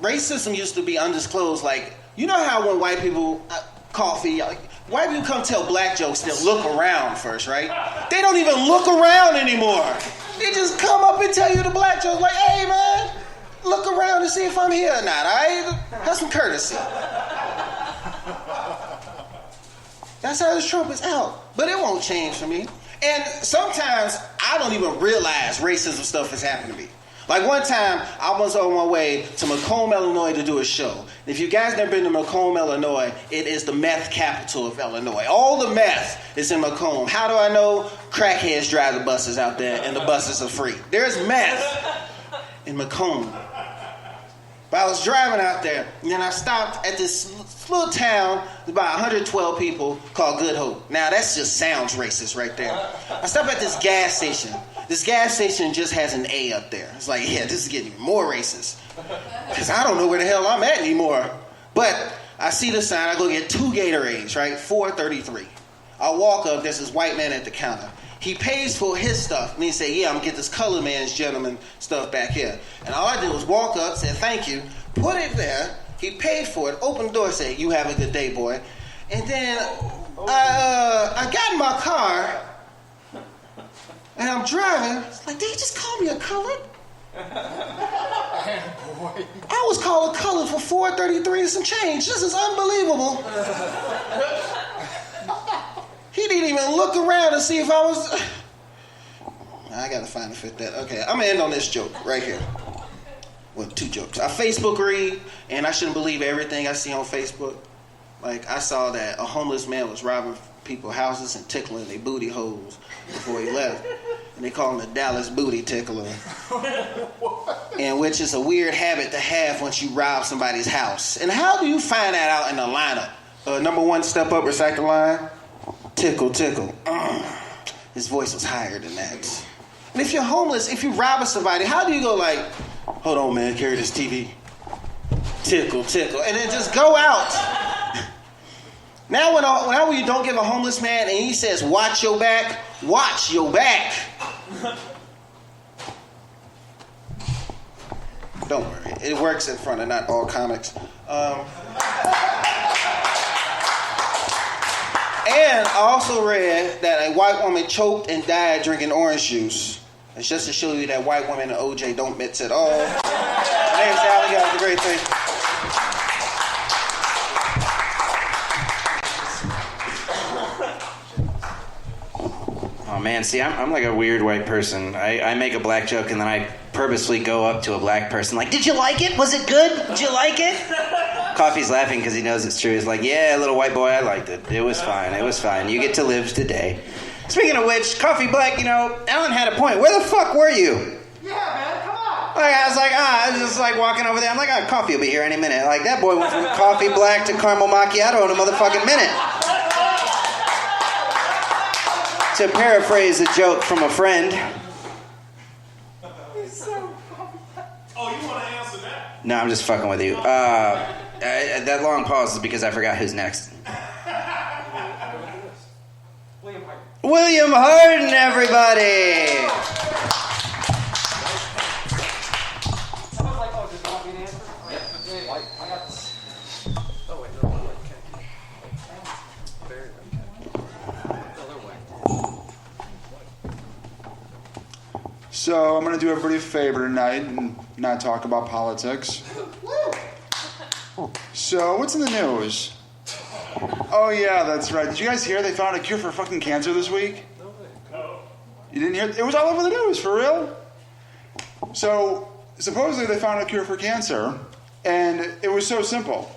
Racism used to be undisclosed. Like, you know how when white people, coffee, white people come tell black jokes, they'll look around first, right? They don't even look around anymore. They just come up and tell you the black joke, like, hey, man, look around and see if I'm here or not, all right? Have some courtesy. That's how this Trump is out. But it won't change for me. And sometimes I don't even realize racism stuff is happening to me. Like one time, I was on my way to Macomb, Illinois to do a show. If you guys never been to Macomb, Illinois, it is the meth capital of Illinois. All the meth is in Macomb. How do I know? Crackheads drive the buses out there, and the buses are free. There's meth in Macomb. But I was driving out there, and then I stopped at this little town, about 112 people, called Good Hope. Now, that just sounds racist right there. I stopped at this gas station. This gas station just has an A up there. It's like, yeah, this is getting more racist. Because I don't know where the hell I'm at anymore. But I see the sign. I go get 2 Gatorades, right? $4.33. I walk up. There's this white man at the counter. He pays for his stuff. And he said, yeah, I'm going to get this colored man's gentleman stuff back here. And all I did was walk up, said, thank you, put it there. He paid for it, opened the door, said, you have a good day, boy. And then I got in my car, and I'm driving. It's like, did he just call me a colored? I was called a colored for $4.33 and some change. This is unbelievable. He didn't even look around to see if I was... I gotta find a fit that. Okay, I'm gonna end on this joke right here. Well, 2 jokes. I Facebook read, and I shouldn't believe everything I see on Facebook. Like, I saw that a homeless man was robbing people's houses and tickling their booty holes before he left. And they call him the Dallas booty tickler. And which is a weird habit to have once you rob somebody's house. And how do you find that out in the lineup? Number 1, step up, recite the line. Tickle, tickle. His voice was higher than that. And if you're homeless, if you rob somebody, how do you go like, hold on, man, carry this TV. Tickle, tickle. And then just go out. Now when you don't give a homeless man and he says, watch your back, watch your back. Don't worry. It works in front of not all comics. And I also read that a white woman choked and died drinking orange juice. It's just to show you that white women and OJ don't mix at all. My name's Allie. You guys have a great thing. Oh man, see, I'm like a weird white person. I make a black joke and then I purposely go up to a black person like, did you like it? Was it good? Did you like it? Coffee's laughing because he knows it's true. He's like, yeah, little white boy, I liked it. It was fine. It was fine. You get to live today. Speaking of which, Coffee Black, Alan had a point. Where the fuck were you? Yeah, man, come on. I was like, I was just like walking over there. I'm like, coffee will be here any minute. Like, that boy went from coffee black to caramel macchiato in a motherfucking minute. To paraphrase a joke from a friend. Oh, you want to answer that? No, I'm just fucking with you. That long pause is because I forgot who's next. William Harden, everybody! Someone's like, oh, does you want me to answer? Yeah. I got this. Oh, wait, no, okay. Very So I'm going to do everybody a favor tonight and not talk about politics. So what's in the news? Oh yeah, that's right. Did you guys hear they found a cure for fucking cancer this week? No. You didn't hear? It was all over the news, for real. So supposedly they found a cure for cancer, and it was so simple.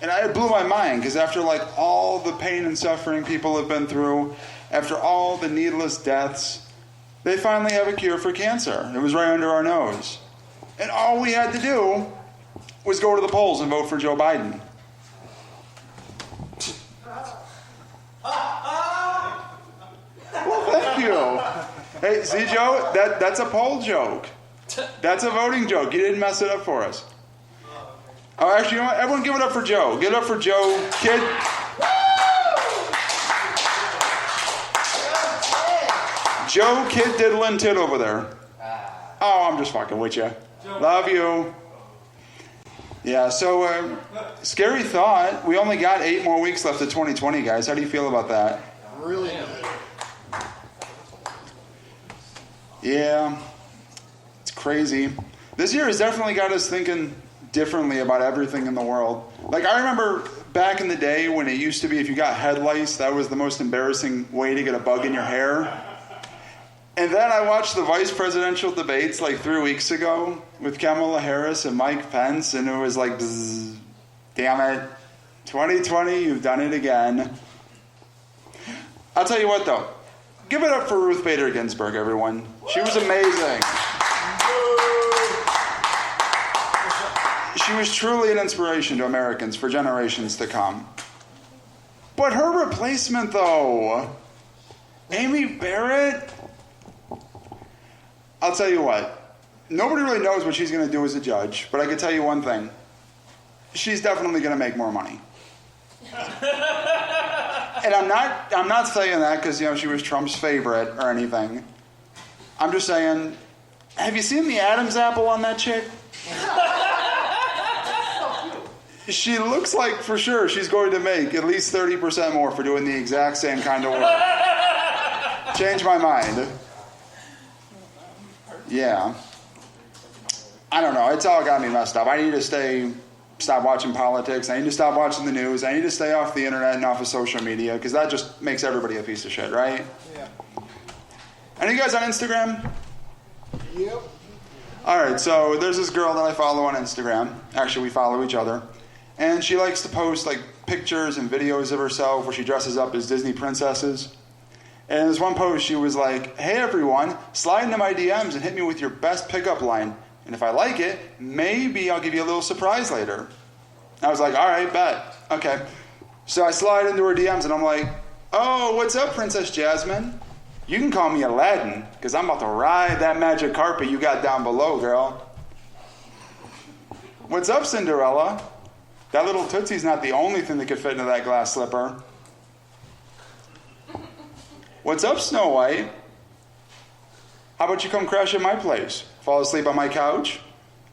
And it blew my mind, because after like all the pain and suffering people have been through, after all the needless deaths, they finally have a cure for cancer. It was right under our nose. And all we had to do was go to the polls and vote for Joe Biden. Well, thank you. Hey, see, Joe, that's a poll joke. That's a voting joke. You didn't mess it up for us. Oh, actually, you know what? Everyone give it up for Joe. Give it up for Joe, kid. Joe, kid, diddlin' tit over there. Oh, I'm just fucking with you. Love you. Yeah, so, scary thought. We only got 8 more weeks left of 2020, guys. How do you feel about that? Really? Yeah, it's crazy. This year has definitely got us thinking differently about everything in the world. Like, I remember back in the day when it used to be if you got head lice, that was the most embarrassing way to get a bug in your hair. And then I watched the vice presidential debates like 3 weeks ago with Kamala Harris and Mike Pence, and it was like, bzz, damn it, 2020, you've done it again. I'll tell you what, though. Give it up for Ruth Bader Ginsburg, everyone. She was amazing. She was truly an inspiration to Americans for generations to come. But her replacement, though, Amy Barrett, I'll tell you what. Nobody really knows what she's going to do as a judge, but I can tell you one thing. She's definitely going to make more money. And I'm not saying that because, you know, she was Trump's favorite or anything. I'm just saying, have you seen the Adam's apple on that chick? She looks like, for sure, she's going to make at least 30% more for doing the exact same kind of work. Change my mind. Yeah. I don't know. It's all got me messed up. I need to stop watching politics. I need to stop watching the news. I need to stay off the internet and off of social media because that just makes everybody a piece of shit, right? Yeah. Any of you guys on Instagram? Yep. All right, so there's this girl that I follow on Instagram. Actually, we follow each other. And she likes to post like pictures and videos of herself where she dresses up as Disney princesses. And in this one post, she was like, hey, everyone, slide into my DMs and hit me with your best pickup line. And if I like it, maybe I'll give you a little surprise later. I was like, all right, bet. Okay. So I slide into her DMs and I'm like, oh, what's up, Princess Jasmine? You can call me Aladdin because I'm about to ride that magic carpet you got down below, girl. What's up, Cinderella? That little Tootsie's not the only thing that could fit into that glass slipper. What's up, Snow White? How about you come crash at my place? Fall asleep on my couch?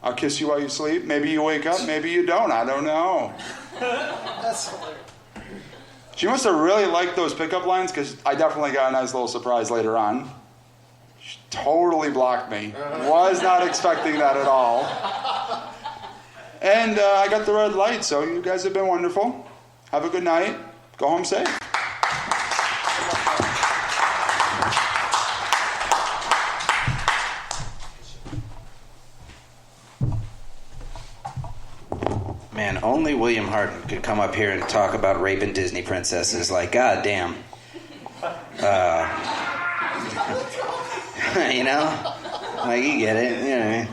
I'll kiss you while you sleep. Maybe you wake up, maybe you don't. I don't know. That's hilarious. She must have really liked those pickup lines because I definitely got a nice little surprise later on. She totally blocked me. Was not expecting that at all. And I got the red light, so you guys have been wonderful. Have a good night. Go home safe. Man, only William Harden could come up here and talk about raping Disney princesses. Like, goddamn. You know? Like, you get it. You know what I mean?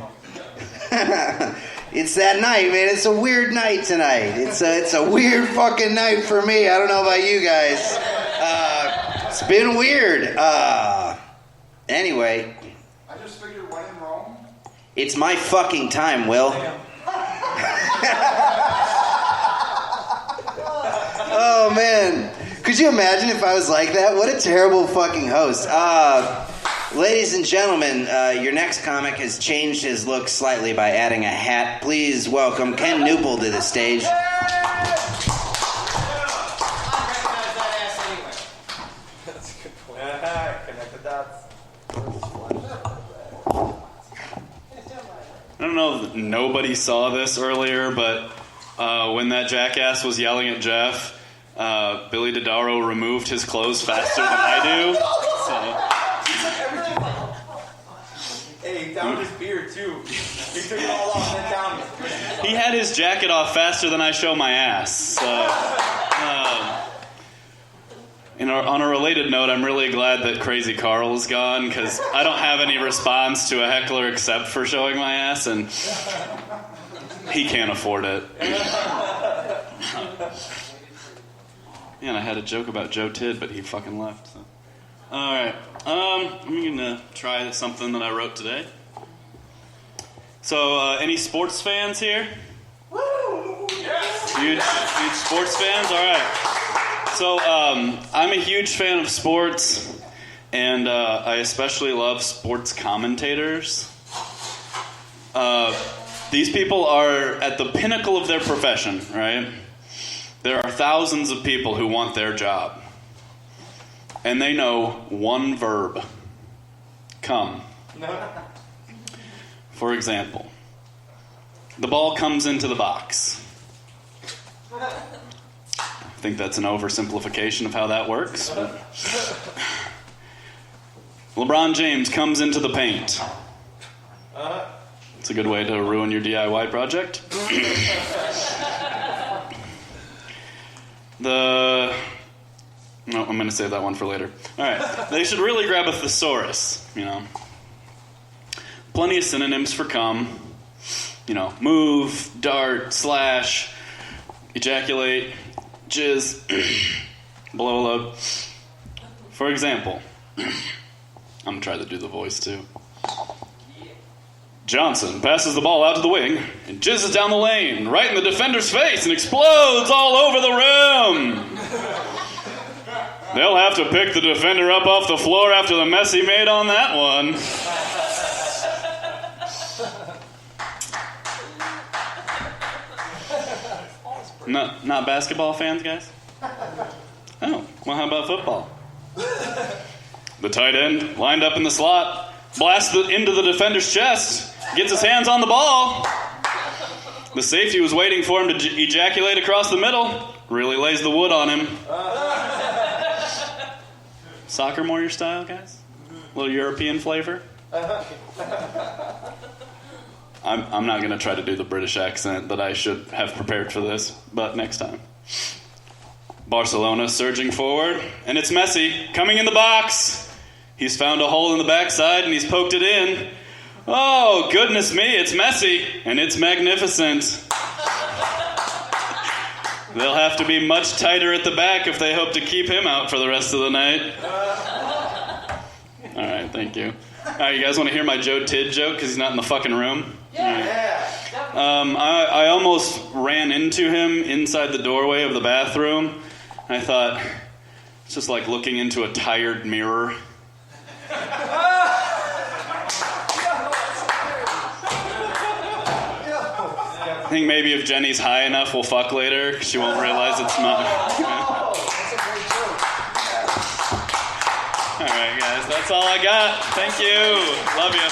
It's that night, man. It's a weird night tonight. It's a weird fucking night for me. I don't know about you guys. It's been weird. Anyway. I just figured when in Rome. It's my fucking time, Will. Oh, man. Could you imagine if I was like that? What a terrible fucking host. Ladies and gentlemen, your next comic has changed his look slightly by adding a hat. Please welcome Ken Newpel to the stage. I don't know if nobody saw this earlier, but when that jackass was yelling at Jeff, Billy Dodaro removed his clothes faster than I do. Hey, down his beard too. He took it all off and then down it. He had his jacket off faster than I show my ass. So, on a related note, I'm really glad that Crazy Carl is gone, because I don't have any response to a heckler except for showing my ass, and he can't afford it. And I had a joke about Joe Tidd, but he fucking left. So. All right, I'm gonna try something that I wrote today. So, any sports fans here? Woo! Yes! Huge sports fans. All right. So, I'm a huge fan of sports, and I especially love sports commentators. These people are at the pinnacle of their profession, right? There are thousands of people who want their job. And they know one verb. Come. For example, the ball comes into the box. I think that's an oversimplification of how that works. But LeBron James comes into the paint. It's a good way to ruin your DIY project. No, I'm going to save that one for later. All right. They should really grab a thesaurus, you know. Plenty of synonyms for come. You know, move, dart, slash, ejaculate, jizz, blow a load. For example, I'm going to try to do the voice too. Johnson passes the ball out to the wing and jizzes down the lane, right in the defender's face, and explodes all over the rim. They'll have to pick the defender up off the floor after the mess he made on that one. Not basketball fans, guys? Oh, well, how about football? The tight end, lined up in the slot, blasts into the defender's chest, gets his hands on the ball. The safety was waiting for him to ejaculate across the middle, really lays the wood on him. Soccer more your style, guys? A little European flavor? I'm not going to try to do the British accent that I should have prepared for this, but next time. Barcelona surging forward, and it's Messi coming in the box. He's found a hole in the backside, and he's poked it in. Oh, goodness me, it's Messi, and it's magnificent. They'll have to be much tighter at the back if they hope to keep him out for the rest of the night. All right, thank you. All right, you guys want to hear my Joe Tidd joke because he's not in the fucking room? Yeah. I almost ran into him inside the doorway of the bathroom. I thought, it's just like looking into a tired mirror. I think maybe if Jenny's high enough, we'll fuck later. She won't realize it's not. All right, guys, that's all I got. Thank you. Love you.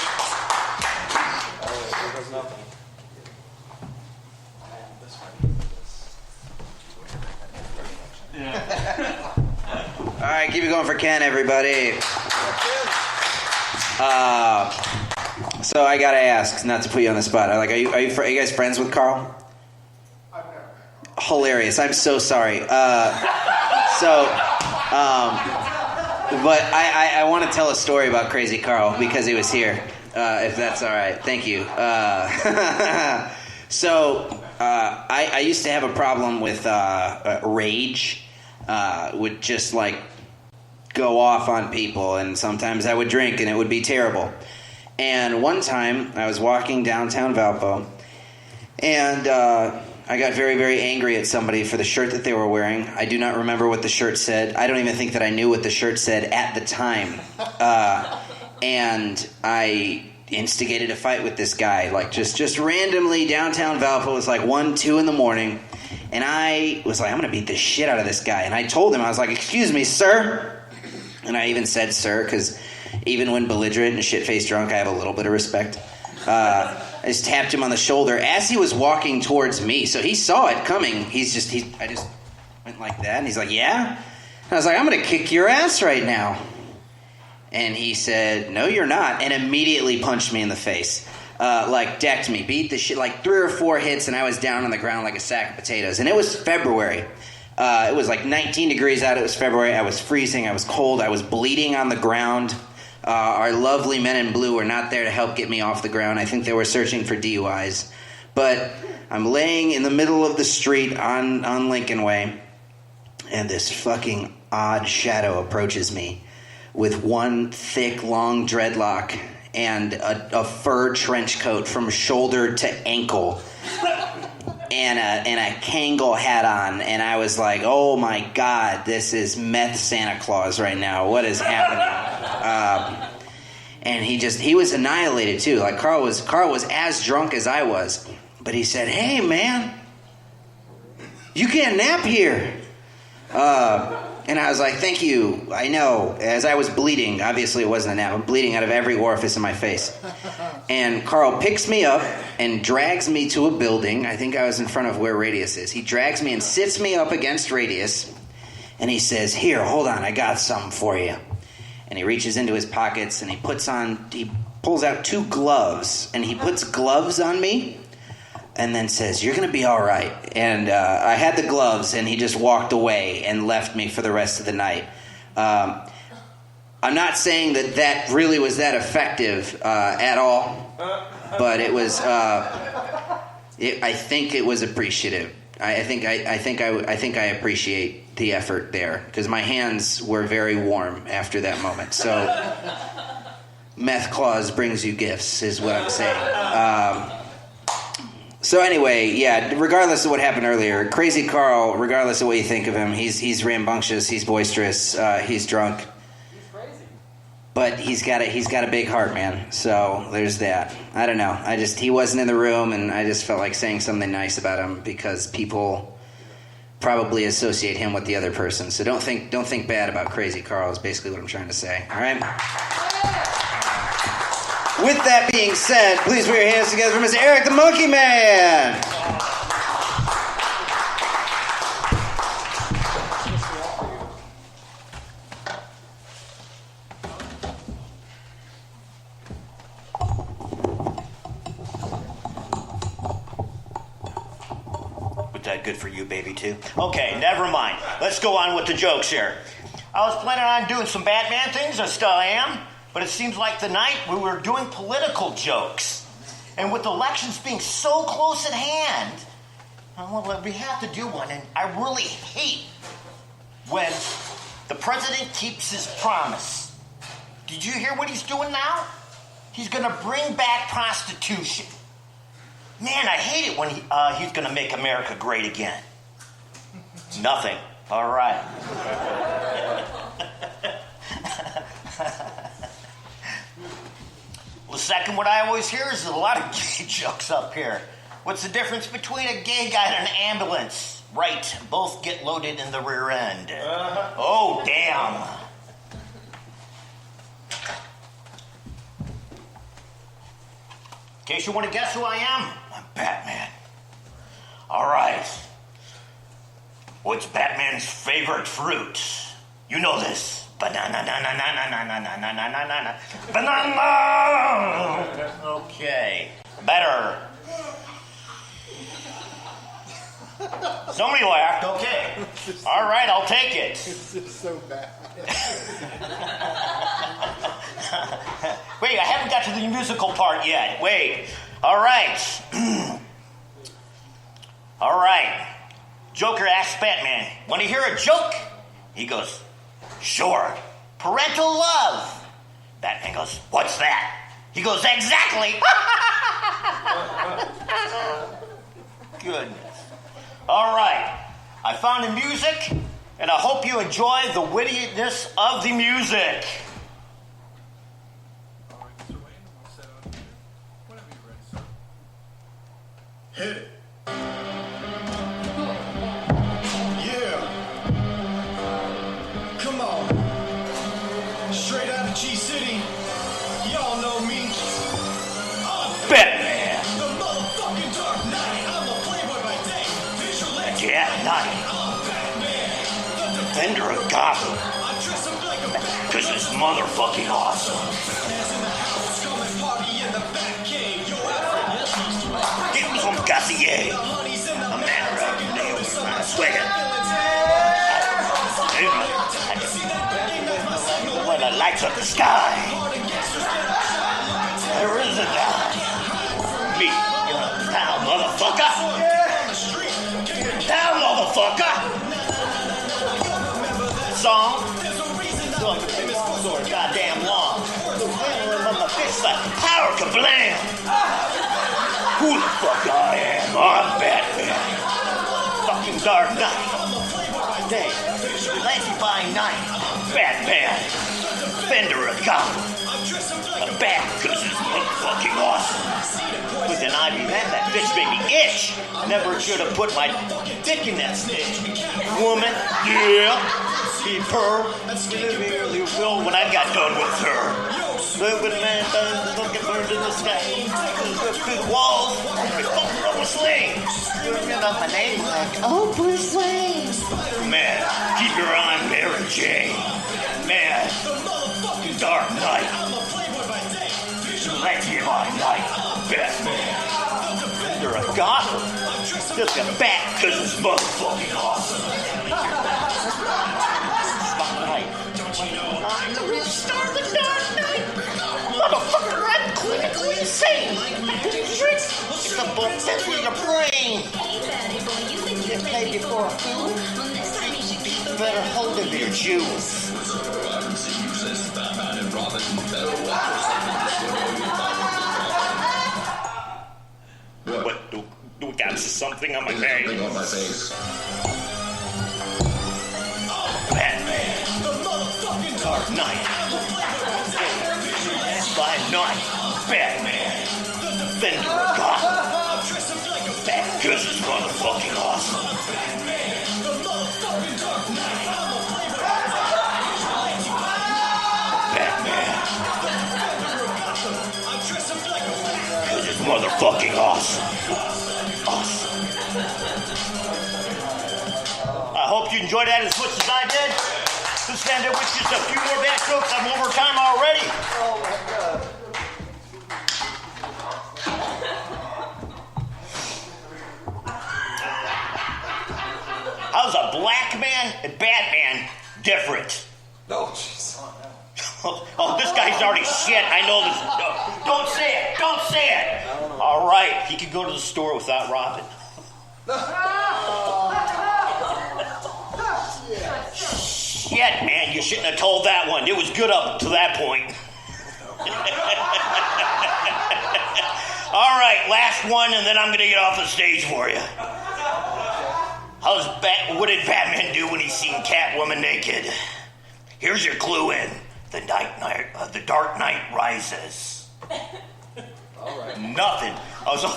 All right, keep it going for Ken, everybody. So I gotta ask, not to put you on the spot. Are you guys friends with Carl? Hilarious. I'm so sorry. But I want to tell a story about Crazy Carl because he was here, if that's all right. Thank you. So I used to have a problem with rage. Would just like go off on people, and sometimes I would drink and it would be terrible. And one time I was walking downtown Valpo, and I got very, very angry at somebody for the shirt that they were wearing. I do not remember what the shirt said. I don't even think that I knew what the shirt said at the time. And I instigated a fight with this guy, like just randomly downtown Valpo. It was like 1, 2 in the morning. And I was like, I'm going to beat the shit out of this guy. And I told him, I was like, excuse me, sir. And I even said sir, because even when belligerent and shit-faced drunk, I have a little bit of respect. I just tapped him on the shoulder as he was walking towards me. So he saw it coming. I just went like that. And he's like, yeah? And I was like, I'm going to kick your ass right now. And he said, no, you're not. And immediately punched me in the face. Like, decked me, beat the shit, like 3 or 4 hits, and I was down on the ground like a sack of potatoes. And it was February. It was like 19 degrees out. It was February. I was freezing. I was cold. I was bleeding on the ground. Our lovely men in blue were not there to help get me off the ground. I think they were searching for DUIs. But I'm laying in the middle of the street on Lincoln Way, and this fucking odd shadow approaches me with one thick, long dreadlock and a fur trench coat from shoulder to ankle and a Kangol hat on. And I was like, oh my God, this is meth Santa Claus right now. What is happening? And he was annihilated too. Like Carl was as drunk as I was. But he said, hey man, you can't nap here. And I was like, thank you. I know. As I was bleeding, obviously it wasn't a nap. I'm bleeding out of every orifice in my face. And Carl picks me up and drags me to a building. I think I was in front of where Radius is. He drags me and sits me up against Radius. And he says, here, hold on, I got something for you. And he reaches into his pockets and he pulls out 2 gloves. And he puts gloves on me. And then says, you're going to be all right. And I had the gloves, and he just walked away and left me for the rest of the night. I'm not saying that really was that effective at all, but it was. I think it was appreciative. I think I appreciate the effort there because my hands were very warm after that moment. So, Meth Claus brings you gifts, is what I'm saying. So anyway, yeah, regardless of what happened earlier, Crazy Carl, regardless of what you think of him, he's rambunctious, he's boisterous, he's drunk. He's crazy. But he's got a big heart, man. So there's that. I don't know. He wasn't in the room, and I just felt like saying something nice about him because people probably associate him with the other person. So don't think bad about Crazy Carl is basically what I'm trying to say. All right? With that being said, please put your hands together for Mr. Eric the Monkey Man. Was that good for you, baby, too? Okay, never mind. Let's go on with the jokes here. I was planning on doing some Batman things, I still am. But it seems like tonight we were doing political jokes. And with elections being so close at hand, well, we have to do one. And I really hate when the president keeps his promise. Did you hear what he's doing now? He's going to bring back prostitution. Man, I hate it when he's going to make America great again. Nothing. All right. The second one I always hear is a lot of gay jokes up here. What's the difference between a gay guy and an ambulance? Right, both get loaded in the rear end. Oh, damn. In case you want to guess who I am, I'm Batman. All right. What's Batman's favorite fruit? You know this. Banana. Okay. Better. Somebody laughed. Okay. All right, I'll take it. It's just so bad. Wait, I haven't got to the musical part yet. Wait. All right. All right. Joker asks Batman, want to hear a joke? He goes, sure. Parental love. Batman goes, what's that? He goes, exactly. Goodness. All right. I found the music, and I hope you enjoy the wittiness of the music. Hit it. Yeah. Come on. Straight out of G-City. Y'all know me. Batman. The motherfucking Dark Knight. I'm a playboy by day. Visual Yeah, night. Defender of Gotham. Cause it's motherfucking awesome. Give me some Gassier. A man rubbing nails with my swagger. When the lights up the sky, there is a guy. Me, down, motherfucker. Down, motherfucker. Song. So goddamn long. The wind on my fist like power kablam. Who the fuck I am? I'm Batman. Fucking Dark Knight. Day. Vigilante by night. Batman. Defender of Gotham. A bat cause it's motherfucking awesome. With an ibuprofen, that bitch made me itch. Never should have put my dick in that stitch. Woman, yeah. He purr. You will when I got done with her. With man, looking birds in the sky. Through the walls. Fucking sling. You remember my name? Like, oh, Bruce Wayne. Man, keep your eye on Mary Jane. Man, Dark Knight. Vigilante by night. Batman. Defender of Gotham. Just a bat because it's motherfucking awesome. Spotlight. I'm the real star of the Dark Knight. Motherfucker, I'm clinically insane. It's a book that's in your brain. You paid you for a fool? You better hold it to your jewels. What? Do we got something on my name? On my face. Batman. Dark Knight. By night. Batman. Defender of Gotham. Bat cause it's motherfucking awesome. Batman. Cause it's motherfucking awesome. Awesome. I hope you enjoyed that as much as I did. Let's stand there with just a few more bad jokes. I'm over time already. Oh my God. How's a black man and Batman different? No, jeez. Oh, this guy's already shit. I know this. No, don't say it. Don't say it. All right. He could go to the store without Robin. Shit, man. You shouldn't have told that one. It was good up to that point. All right. Last one, and then I'm going to get off the stage for you. What did Batman do when he seen Catwoman naked? Here's your clue in. The Dark Knight Rises. All right. Nothing. I was on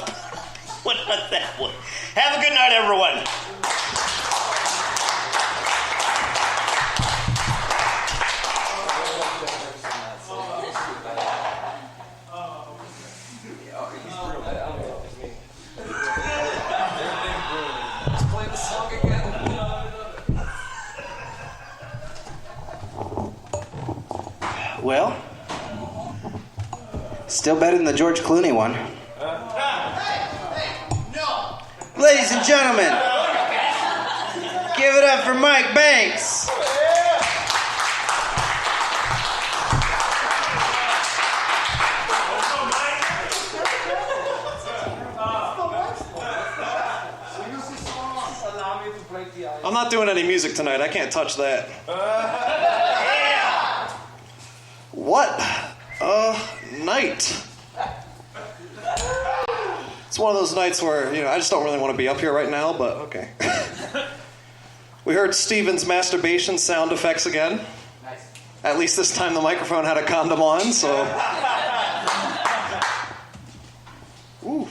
what about that one? Have a good night, everyone. Well, still better than the George Clooney one. Ladies and gentlemen, give it up for Mike Banks. I'm not doing any music tonight. I can't touch that. What a night. It's one of those nights where, I just don't really want to be up here right now, but okay. We heard Steven's masturbation sound effects again. Nice. At least this time the microphone had a condom on, so. Ooh.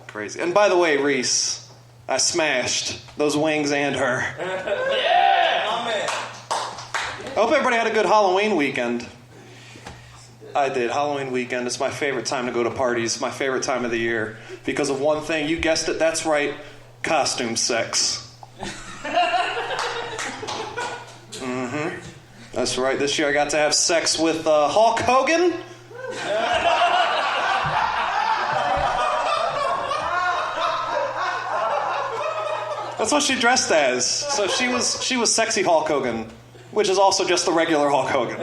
Crazy. And by the way, Reese, I smashed those wings and her. Yeah, my man. I hope everybody had a good Halloween weekend. I did. Halloween weekend is my favorite time to go to parties, my favorite time of the year. Because of one thing, you guessed it, that's right, costume sex. Mm-hmm. That's right, this year I got to have sex with Hulk Hogan. That's what she dressed as. So she was sexy Hulk Hogan, which is also just the regular Hulk Hogan.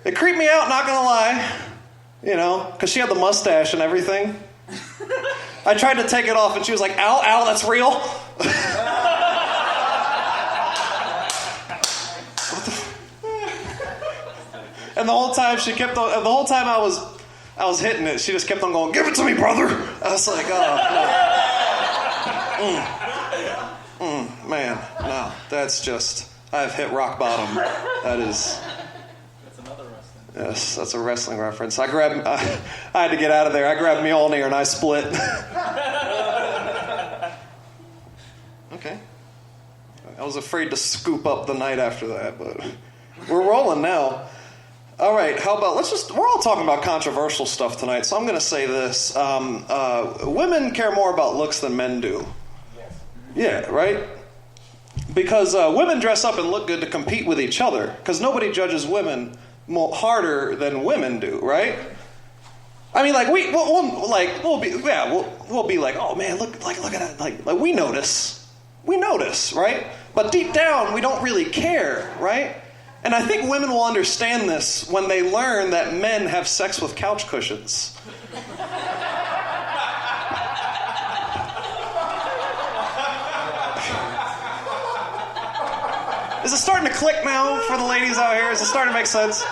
It creeped me out, not gonna lie, because she had the mustache and everything. I tried to take it off, and she was like, "Ow, ow, that's real." And the whole time I was hitting it, she just kept on going, "Give it to me, brother." I was like, oh, man, no, that's just, I've hit rock bottom. That is. Yes, that's a wrestling reference. I had to get out of there. I grabbed Mjolnir and I split. Okay. I was afraid to scoop up the night after that, but we're rolling now. All right, how about, we're all talking about controversial stuff tonight, so I'm going to say this. Women care more about looks than men do. Yeah, right? Because women dress up and look good to compete with each other, because nobody judges women harder than women do, right? I mean, like we'll be like, oh man, look at it, like we notice, right? But deep down, we don't really care, right? And I think women will understand this when they learn that men have sex with couch cushions. Is it starting to click now for the ladies out here? Is it starting to make sense?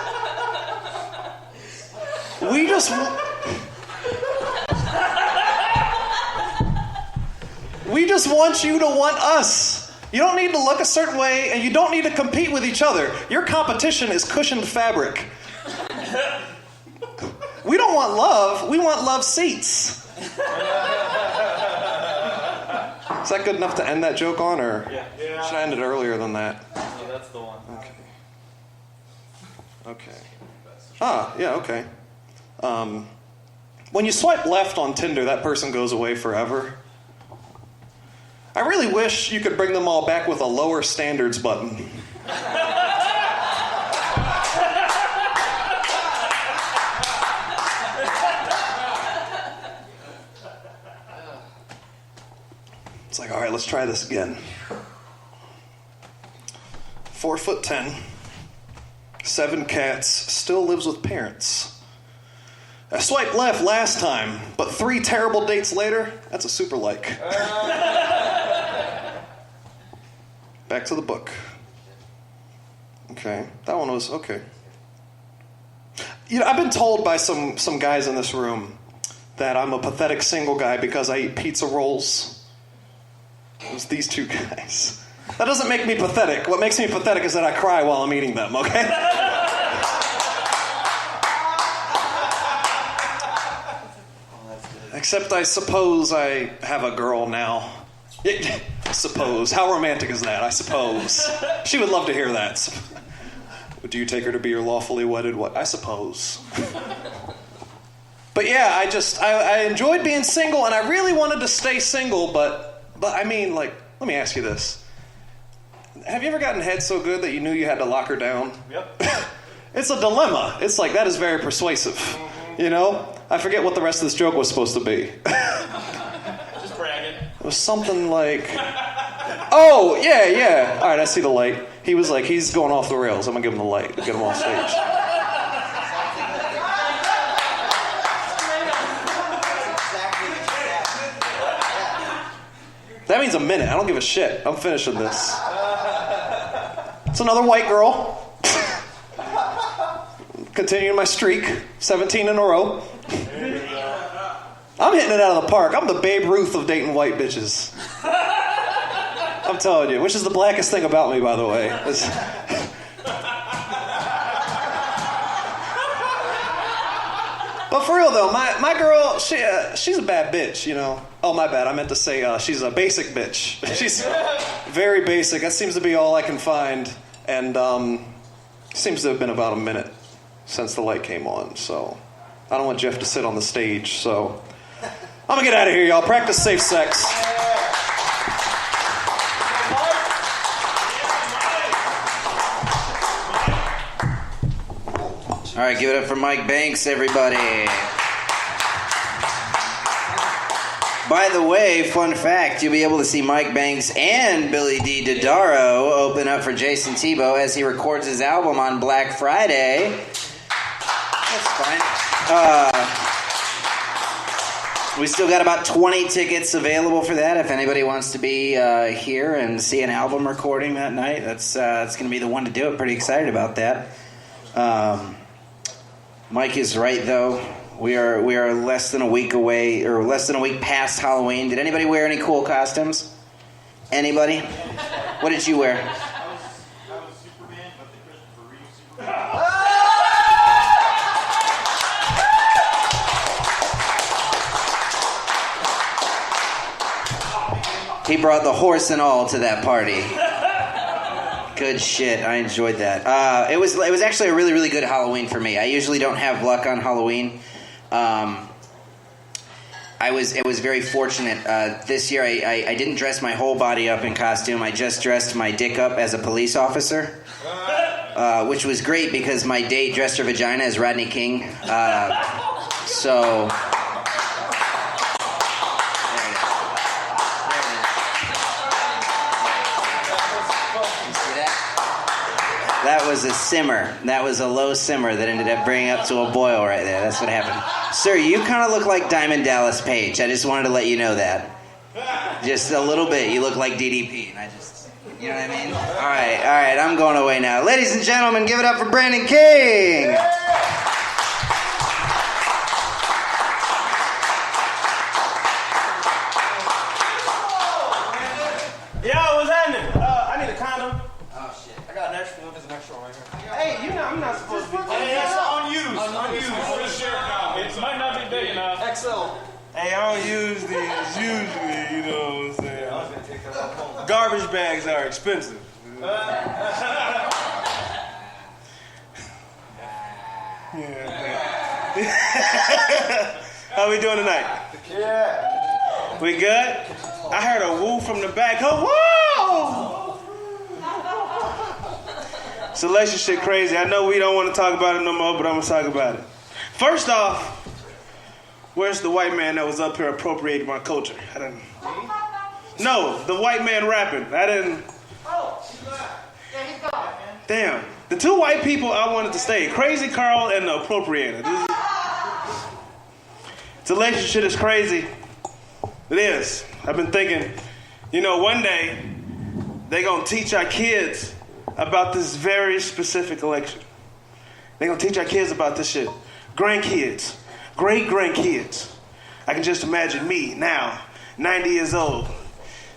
We just want you to want us. You don't need to look a certain way, and you don't need to compete with each other. Your competition is cushioned fabric. We don't want love. We want love seats. Is that good enough to end that joke on, or should I end it earlier than that? No, that's the one. Okay. Okay. When you swipe left on Tinder, that person goes away forever. I really wish you could bring them all back with a lower standards button. It's like, all right, let's try this again. 4'10", 7 cats, still lives with parents. I swiped left last time, but 3 terrible dates later, that's a super like. Back to the book. Okay, that one was okay. I've been told by some guys in this room that I'm a pathetic single guy because I eat pizza rolls. It was these 2 guys. That doesn't make me pathetic. What makes me pathetic is that I cry while I'm eating them, okay? Except I suppose I have a girl now. Suppose. How romantic is that? I suppose. She would love to hear that. Do you take her to be your lawfully wedded wife? I suppose. But yeah, I enjoyed being single, and I really wanted to stay single, but I mean, like, let me ask you this. Have you ever gotten head so good that you knew you had to lock her down? Yep. It's a dilemma. It's like, that is very persuasive. I forget what the rest of this joke was supposed to be. Just bragging. It was something like, oh, yeah. All right, I see the light. He was like, he's going off the rails. I'm going to give him the light to get him off stage. That means a minute. I don't give a shit. I'm finishing this. It's another white girl. Continuing my streak. 17 in a row. I'm hitting it out of the park. I'm the Babe Ruth of dating white bitches. I'm telling you. Which is the blackest thing about me, by the way. But for real though, my girl, she's a bad bitch, you know. Oh, my bad. I meant to say she's a basic bitch. She's very basic. That seems to be all I can find. And seems to have been about a minute since the light came on. So I don't want Jeff to sit on the stage. So I'm going to get out of here, y'all. Practice safe sex. All right, give it up for Mike Banks, everybody. By the way, fun fact, you'll be able to see Mike Banks and Billy D. Dodaro open up for Jason Tebow as he records his album on Black Friday. That's fine. We still got about 20 tickets available for that. If anybody wants to be here and see an album recording that night, that's going to be the one to do it. Pretty excited about that. Mike is right, though. We are less than a week away, or less than a week past Halloween. Did anybody wear any cool costumes? Anybody? What did you wear? I was Superman, but the Christopher Reeve Superman. He brought the horse and all to that party. Good shit. I enjoyed that. It was actually a really, really good Halloween for me. I usually don't have luck on Halloween. I was very fortunate. This year I didn't dress my whole body up in costume. I just dressed my dick up as a police officer, which was great because my date dressed her vagina as Rodney King. So... That was a simmer. That was a low simmer that ended up bringing up to a boil right there. That's what happened. Sir, you kind of look like Diamond Dallas Page. I just wanted to let you know that. Just a little bit. You look like DDP. And I just, you know what I mean? All right. I'm going away now. Ladies and gentlemen, give it up for Brandon King. Yo, what's happening? I need a condom. Oh, shit. I got an extra one. There's an extra one right here. Hey, you know, I'm not supposed to be... Hey, that's unused. It might not be big enough. XL. Hey, I don't use these usually, you know what I'm saying? Garbage bags are expensive. How we doing tonight? Yeah. We good? I heard a woo from the back. Oh, whoa! Celestial shit crazy. I know we don't want to talk about it no more, but I'm going to talk about it. First off, where's the white man that was up here appropriating my culture? I didn't... No, the white man rapping. I didn't... Oh, he's back. Yeah, he's gone, man. Damn. The two white people I wanted to stay. Crazy Carl and the appropriator. Celestial shit is crazy. It is. I've been thinking, you know, one day they're going to teach our kids about this very specific election. They're going to teach our kids about this shit. Grandkids, great-grandkids. I can just imagine me now, 90 years old,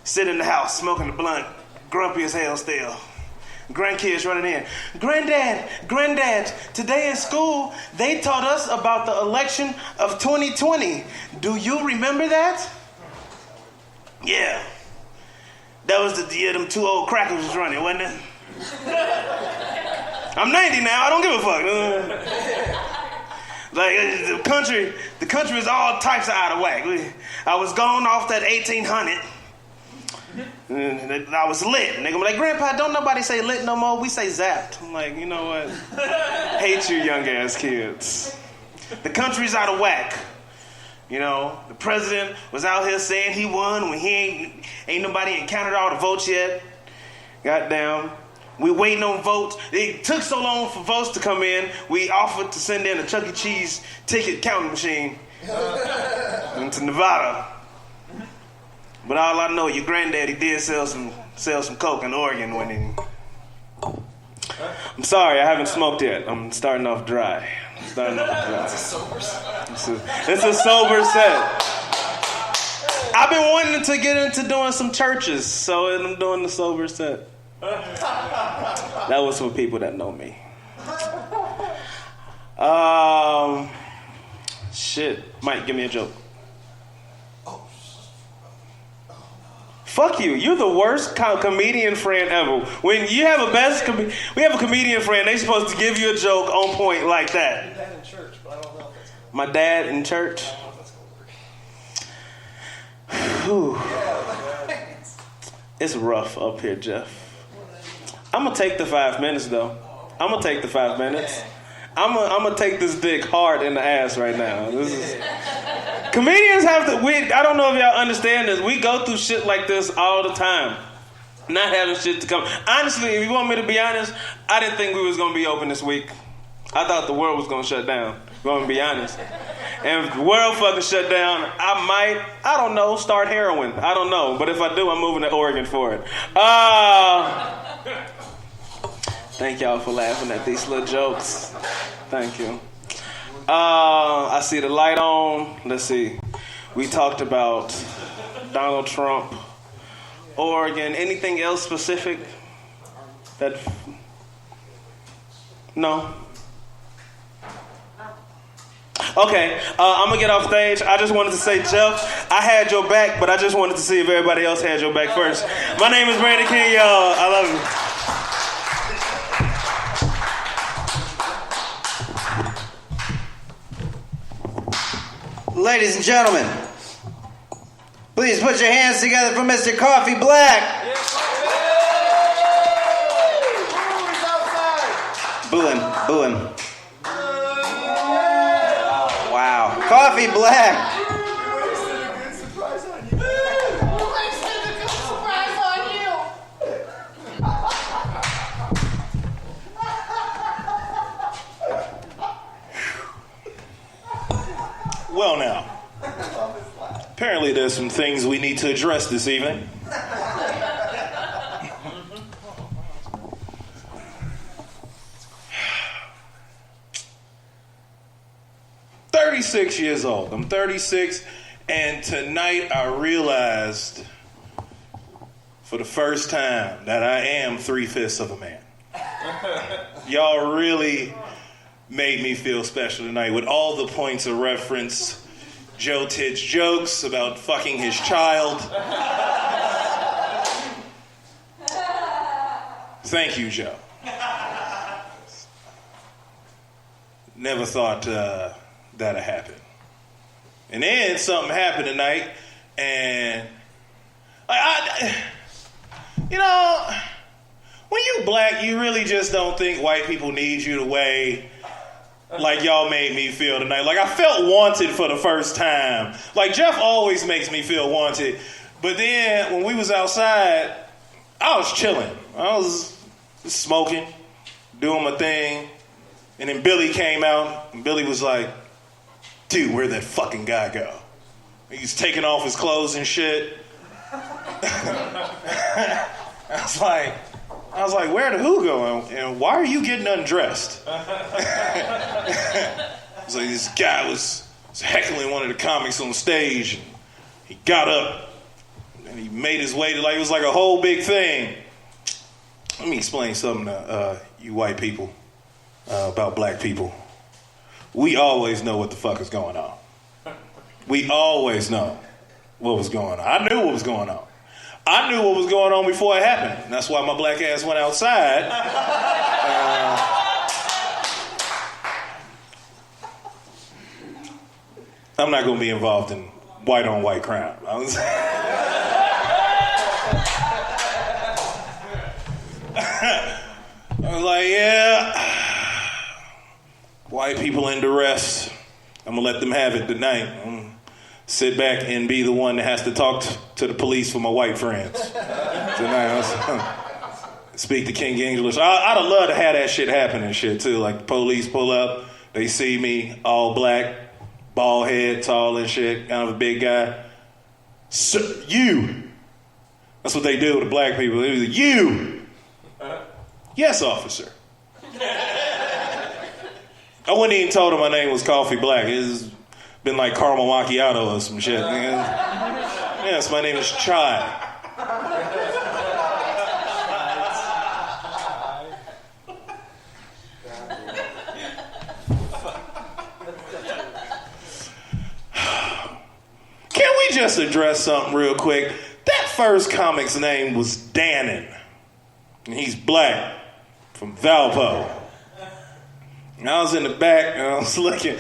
sitting in the house, smoking a blunt, grumpy as hell still. Grandkids running in. Granddad, today in school, they taught us about the election of 2020. Do you remember that? Yeah. That was the year them two old crackers was running, wasn't it? I'm 90 now, I don't give a fuck. Like, the country is all types of out of whack. I was going off that 1800. And I was lit. And they gonna be like, Grandpa, don't nobody say lit no more. We say zapped. I'm like, you know what? Hate you young ass kids. The country's out of whack. You know, the president was out here saying he won when he ain't nobody encountered all the votes yet. Goddamn. We waiting on votes. It took so long for votes to come in, we offered to send in a Chuck E. Cheese ticket counting machine into Nevada. But all I know, your granddaddy did sell some coke in Oregon when he... I'm sorry, I haven't smoked yet. I'm starting off dry. It's a sober set. It's a sober set. I've been wanting to get into doing some churches, so I'm doing the sober set. That was for people that know me. Shit. Mike, give me a joke. Fuck you. You're the worst comedian friend ever. When you have we have a comedian friend, they supposed to give you a joke on point like that. My dad in church, but I don't know if that's gonna My dad in church? Whew. It's rough up here, Jeff. I'm gonna take the 5 minutes though. I'm gonna take the 5 minutes. I'm gonna take this dick hard in the ass right now. Comedians have to. I don't know if y'all understand this. We go through shit like this all the time. Not having shit to come. Honestly, if you want me to be honest, I didn't think we was gonna be open this week. I thought the world was gonna shut down. Gonna be honest. And if the world fucking shut down, I don't know, start heroin. I don't know. But if I do, I'm moving to Oregon for it. Thank y'all for laughing at these little jokes. Thank you. I see the light on. Let's see. We talked about Donald Trump, Oregon. Anything else specific? No? Okay, I'm gonna get off stage. I just wanted to say, Jeff, I had your back, but I just wanted to see if everybody else had your back first. My name is Brandon King, y'all. I love you. Ladies and gentlemen, please put your hands together for Mr. Coffee Black. Boo him, boo him. Wow, Coffee Black. Well now, apparently there's some things we need to address this evening. I'm 36 years old. I'm 36, and tonight I realized for the first time that I am 3/5 of a man. Y'all really made me feel special tonight with all the points of reference, Joe Tit's jokes about fucking his child. Thank you, Joe. Never thought that'd happen. And then something happened tonight, and you know, when you black, you really just don't think white people need you the way like y'all made me feel tonight. Like I felt wanted for the first time. Like Jeff always makes me feel wanted. But then when we was outside, I was chilling. I was smoking, doing my thing. And then Billy came out, and Billy was like, dude, where'd that fucking guy go? He's taking off his clothes and shit. I was like, where'd who go? And why are you getting undressed? It's like this guy was heckling one of the comics on stage. And he got up and he made his way to it was like a whole big thing. Let me explain something to you white people about black people. We always know what the fuck is going on. We always know what was going on. I knew what was going on. I knew what was going on before it happened. And that's why my black ass went outside. I'm not going to be involved in white on white crime. I was like, yeah, white people in duress. I'm going to let them have it tonight. Sit back and be the one that has to talk to the police for my white friends. Tonight, speak to King English. I'd have loved to have that shit happen and shit too. Like the police pull up, they see me, all black, bald head, tall and shit, kind of a big guy. Sir, you. That's what they do to black people. They was you. Yes, officer. I wouldn't even told him my name was Coffee Black. It's been like caramel macchiato or some shit. Yes, my name is Chai. Can we just address something real quick? That first comic's name was Dannon. And he's black from Valpo. And I was in the back and I was looking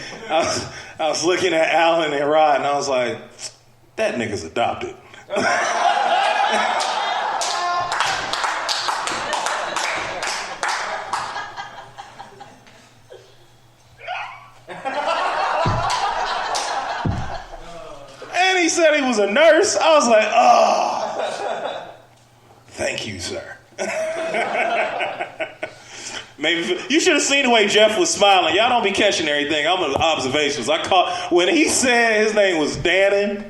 at Alan and Rod and I was like, that nigga's adopted. And he said he was a nurse. I was like, oh, thank you, sir. Maybe you should have seen the way Jeff was smiling. Y'all don't be catching everything. I'm in observations. I caught when he said his name was Dannon,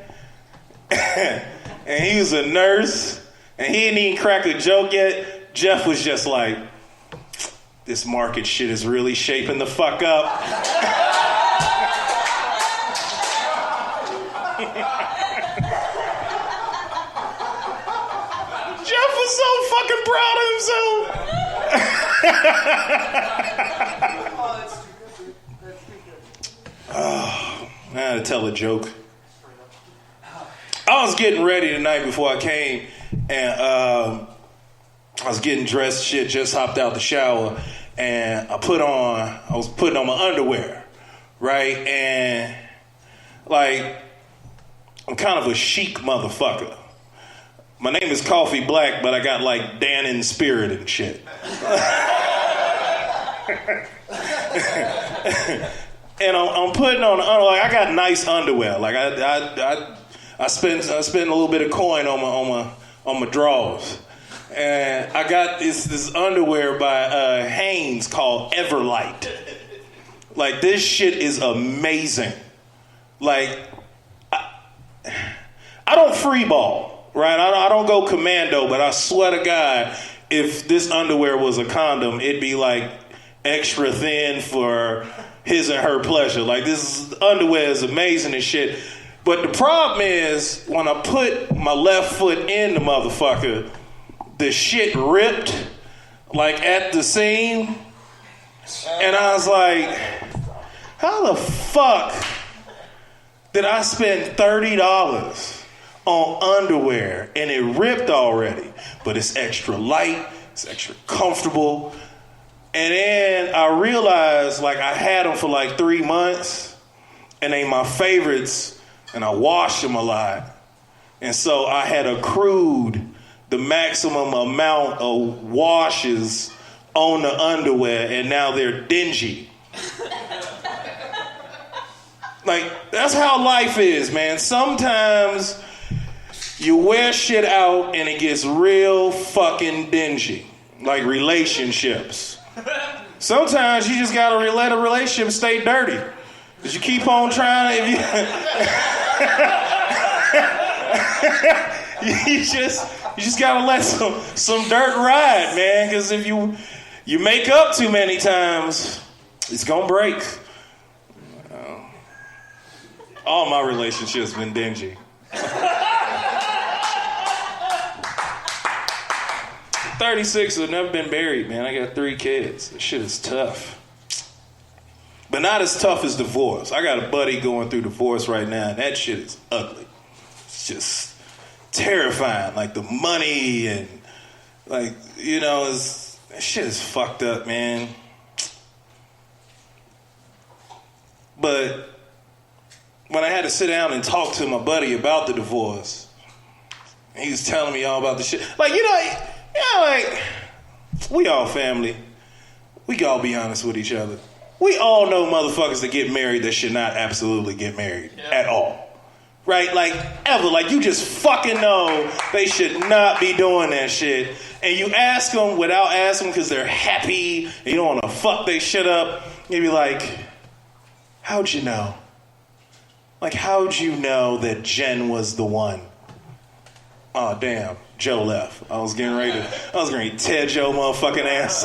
and he was a nurse, and he didn't even crack a joke yet. Jeff was just like, "This market shit is really shaping the fuck up." Jeff was so fucking proud of himself. Oh, I had to tell a joke. I was getting ready the night before I came, and I was getting dressed, shit, just hopped out the shower, and I was putting on my underwear, right? And, like, I'm kind of a chic motherfucker. My name is Coffee Black, but I got, like, Dannon spirit and shit. And I'm putting on, like, I got nice underwear. Like, I spend a little bit of coin on my drawers. And I got this underwear by Hanes called Everlight. Like, this shit is amazing. Like, I don't free ball, right? I don't go commando, but I swear to God, if this underwear was a condom, it'd be like extra thin for his and her pleasure. Like, this underwear is amazing and shit. But the problem is, when I put my left foot in the motherfucker, the shit ripped, like, at the seam. And I was like, how the fuck did I spend $30 on underwear and it ripped already? But it's extra light, it's extra comfortable. And then I realized, like, I had them for like 3 months and they my favorites and I washed them a lot. And so I had accrued the maximum amount of washes on the underwear and now they're dingy. Like, that's how life is, man. Sometimes you wear shit out and it gets real fucking dingy. Like relationships. Sometimes you just gotta let a relationship stay dirty. Cause you keep on trying to, you just gotta let some dirt ride, man. Cause if you make up too many times, it's gonna break. All my relationships been dingy. 36, I've never been married, man. I got 3 kids. This shit is tough. But not as tough as divorce. I got a buddy going through divorce right now, and that shit is ugly. It's just terrifying. Like, the money and, like, you know, that shit is fucked up, man. But when I had to sit down and talk to my buddy about the divorce, he was telling me all about the shit. Like, like, we all family. We can all be honest with each other. We all know motherfuckers that get married that should not absolutely get married at all. Right? Like, ever. Like, you just fucking know they should not be doing that shit. And you ask them without asking because they're happy and you don't want to fuck they shit up. You be like, how'd you know? Like, how'd you know that Jen was the one? Oh damn, Joe left. I was getting ready to tear Joe motherfucking ass.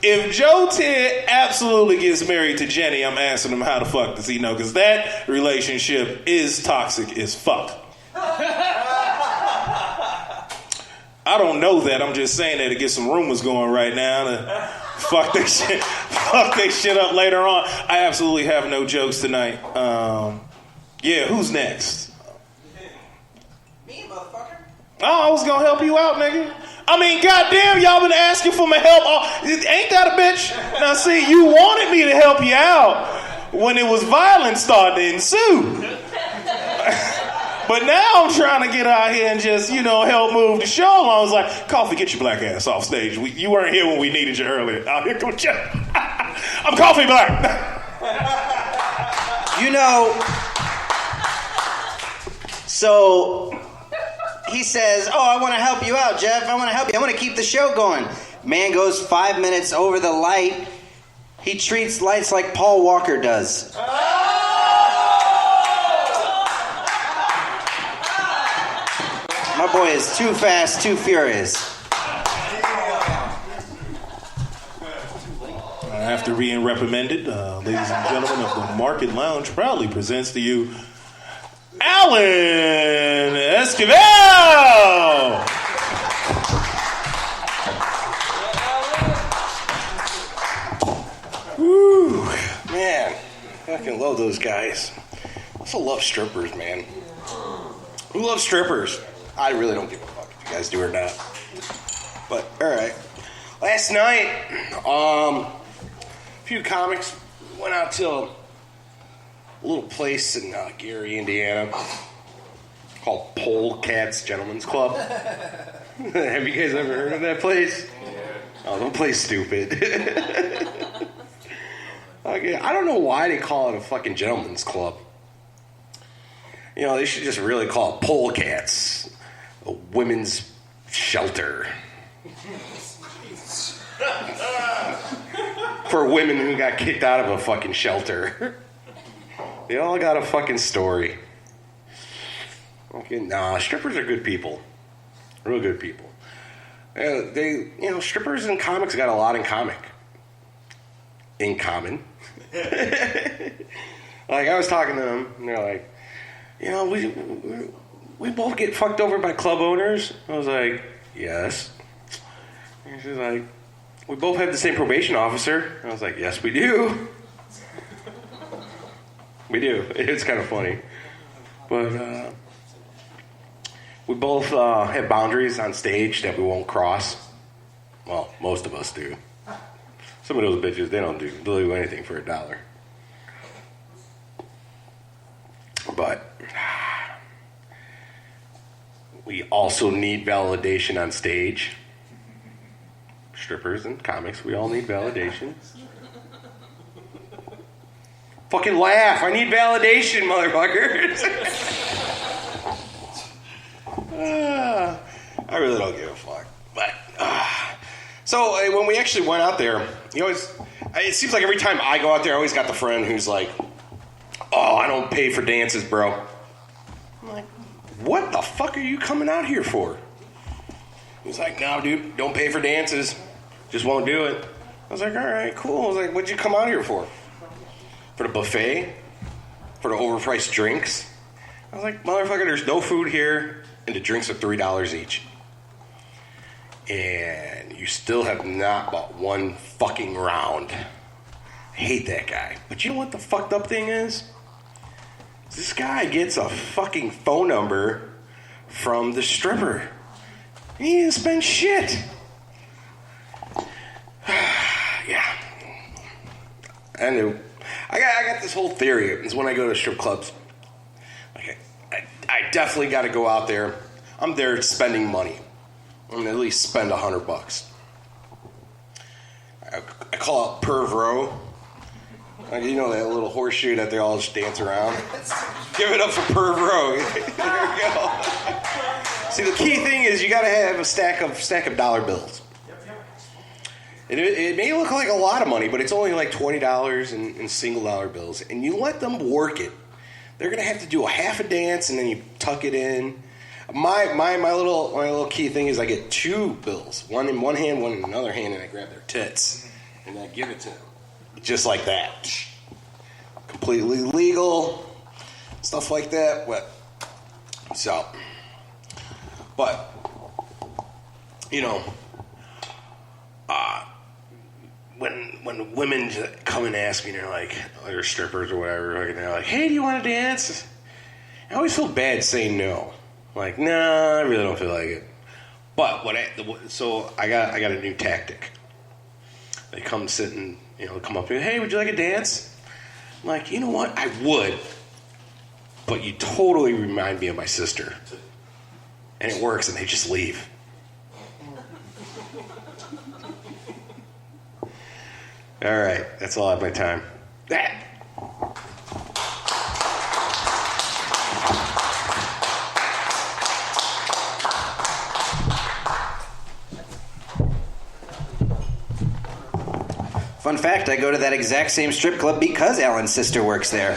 If Joe Ted absolutely gets married to Jenny, I'm asking him how the fuck does he know? Because that relationship is toxic as fuck. I don't know that. I'm just saying that to get some rumors going right now to fuck that shit up later on. I absolutely have no jokes tonight. Yeah, who's next? Me, motherfucker. Oh, I was gonna help you out, nigga. I mean, goddamn, y'all been asking for my help. Ain't that a bitch? Now, see, you wanted me to help you out when it was violence starting to ensue. But now I'm trying to get out here and just, help move the show along. I was like, Coffee, get your black ass off stage. You weren't here when we needed you earlier. Out here, go check. I'm Coffee Black. So he says, I want to help you out, Jeff. I want to help you. I want to keep the show going. Man goes 5 minutes over the light. He treats lights like Paul Walker does. My boy is too fast, too furious. After being reprimanded, ladies and gentlemen of the Market Lounge proudly presents to you Alan Esquivel! Woo, man, I fucking love those guys. I also love strippers, man. Who loves strippers? I really don't give a fuck if you guys do or not. But, alright. Last night, a few comics went out to a little place in Gary, Indiana called Polecats Gentlemen's Club. Have you guys ever heard of that place? Oh, don't play stupid. Okay, I don't know why they call it a fucking gentleman's club. They should just really call it Polecats, a women's shelter. For women who got kicked out of a fucking shelter. They all got a fucking story. Okay, nah, strippers are good people. Real good people. Strippers and comics got a lot in common. Like, I was talking to them, and they're like, we both get fucked over by club owners. I was like, yes. And she's like, we both have the same probation officer. I was like, yes, we do. We do. It's kind of funny. But we both have boundaries on stage that we won't cross. Well, most of us do. Some of those bitches, they'll do anything for $1. But we also need validation on stage. Strippers and comics, we all need validation. Fucking laugh. I need validation, motherfuckers. I really don't give a fuck. But, so when we actually went out there, it seems like every time I go out there, I always got the friend who's like, oh, I don't pay for dances, bro. I'm like, what the fuck are you coming out here for? He's like, no, dude, don't pay for dances. Just won't do it. I was like, all right, cool. I was like, what'd you come out here for? For the buffet? For the overpriced drinks? I was like, motherfucker, there's no food here, and the drinks are $3 each. And you still have not bought one fucking round. I hate that guy. But you know what the fucked up thing is? This guy gets a fucking phone number from the stripper. He didn't spend shit. Yeah. I got this whole theory. Is when I go to strip clubs, okay, I definitely got to go out there. I'm there spending money. I'm gonna at least spend $100. I call out Perv Row. Like, that little horseshoe that they all just dance around. Give it up for Perv Row. There we go. See, the key thing is you got to have a stack of dollar bills. It may look like a lot of money, but it's only like $20 in single dollar bills, and you let them work it. they're gonna have to do a half a dance and then you tuck it in. My little key thing is I get 2 bills, one in one hand, one in another hand, and I grab their tits and I give it to them, just like that. Completely legal, stuff like that. But you know, when women come and ask me, they're like, they're strippers or whatever, and they're like, hey, do you want to dance? I always feel bad saying no. Like, nah, I really don't feel like it. But so I got a new tactic. They come sit and, come up to me, hey, would you like a dance? I'm like, you know what? I would, but you totally remind me of my sister. And it works, and they just leave. All right, that's all I have my time. Fun fact, I go to that exact same strip club because Alan's sister works there.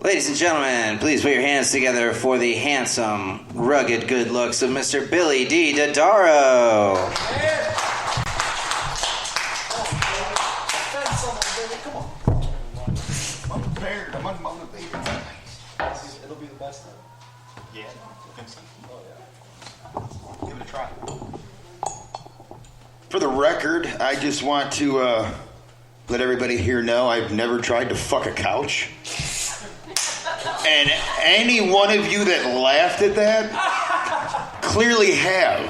Ladies and gentlemen, please put your hands together for the handsome, rugged good looks of Mr. Billy D. Dodaro. I'm prepared. I'm unmotivated. It'll be the best then. Yeah, I think so. Oh, yeah. Give it a try. For the record, I just want to let everybody here know I've never tried to fuck a couch. And any one of you that laughed at that clearly have.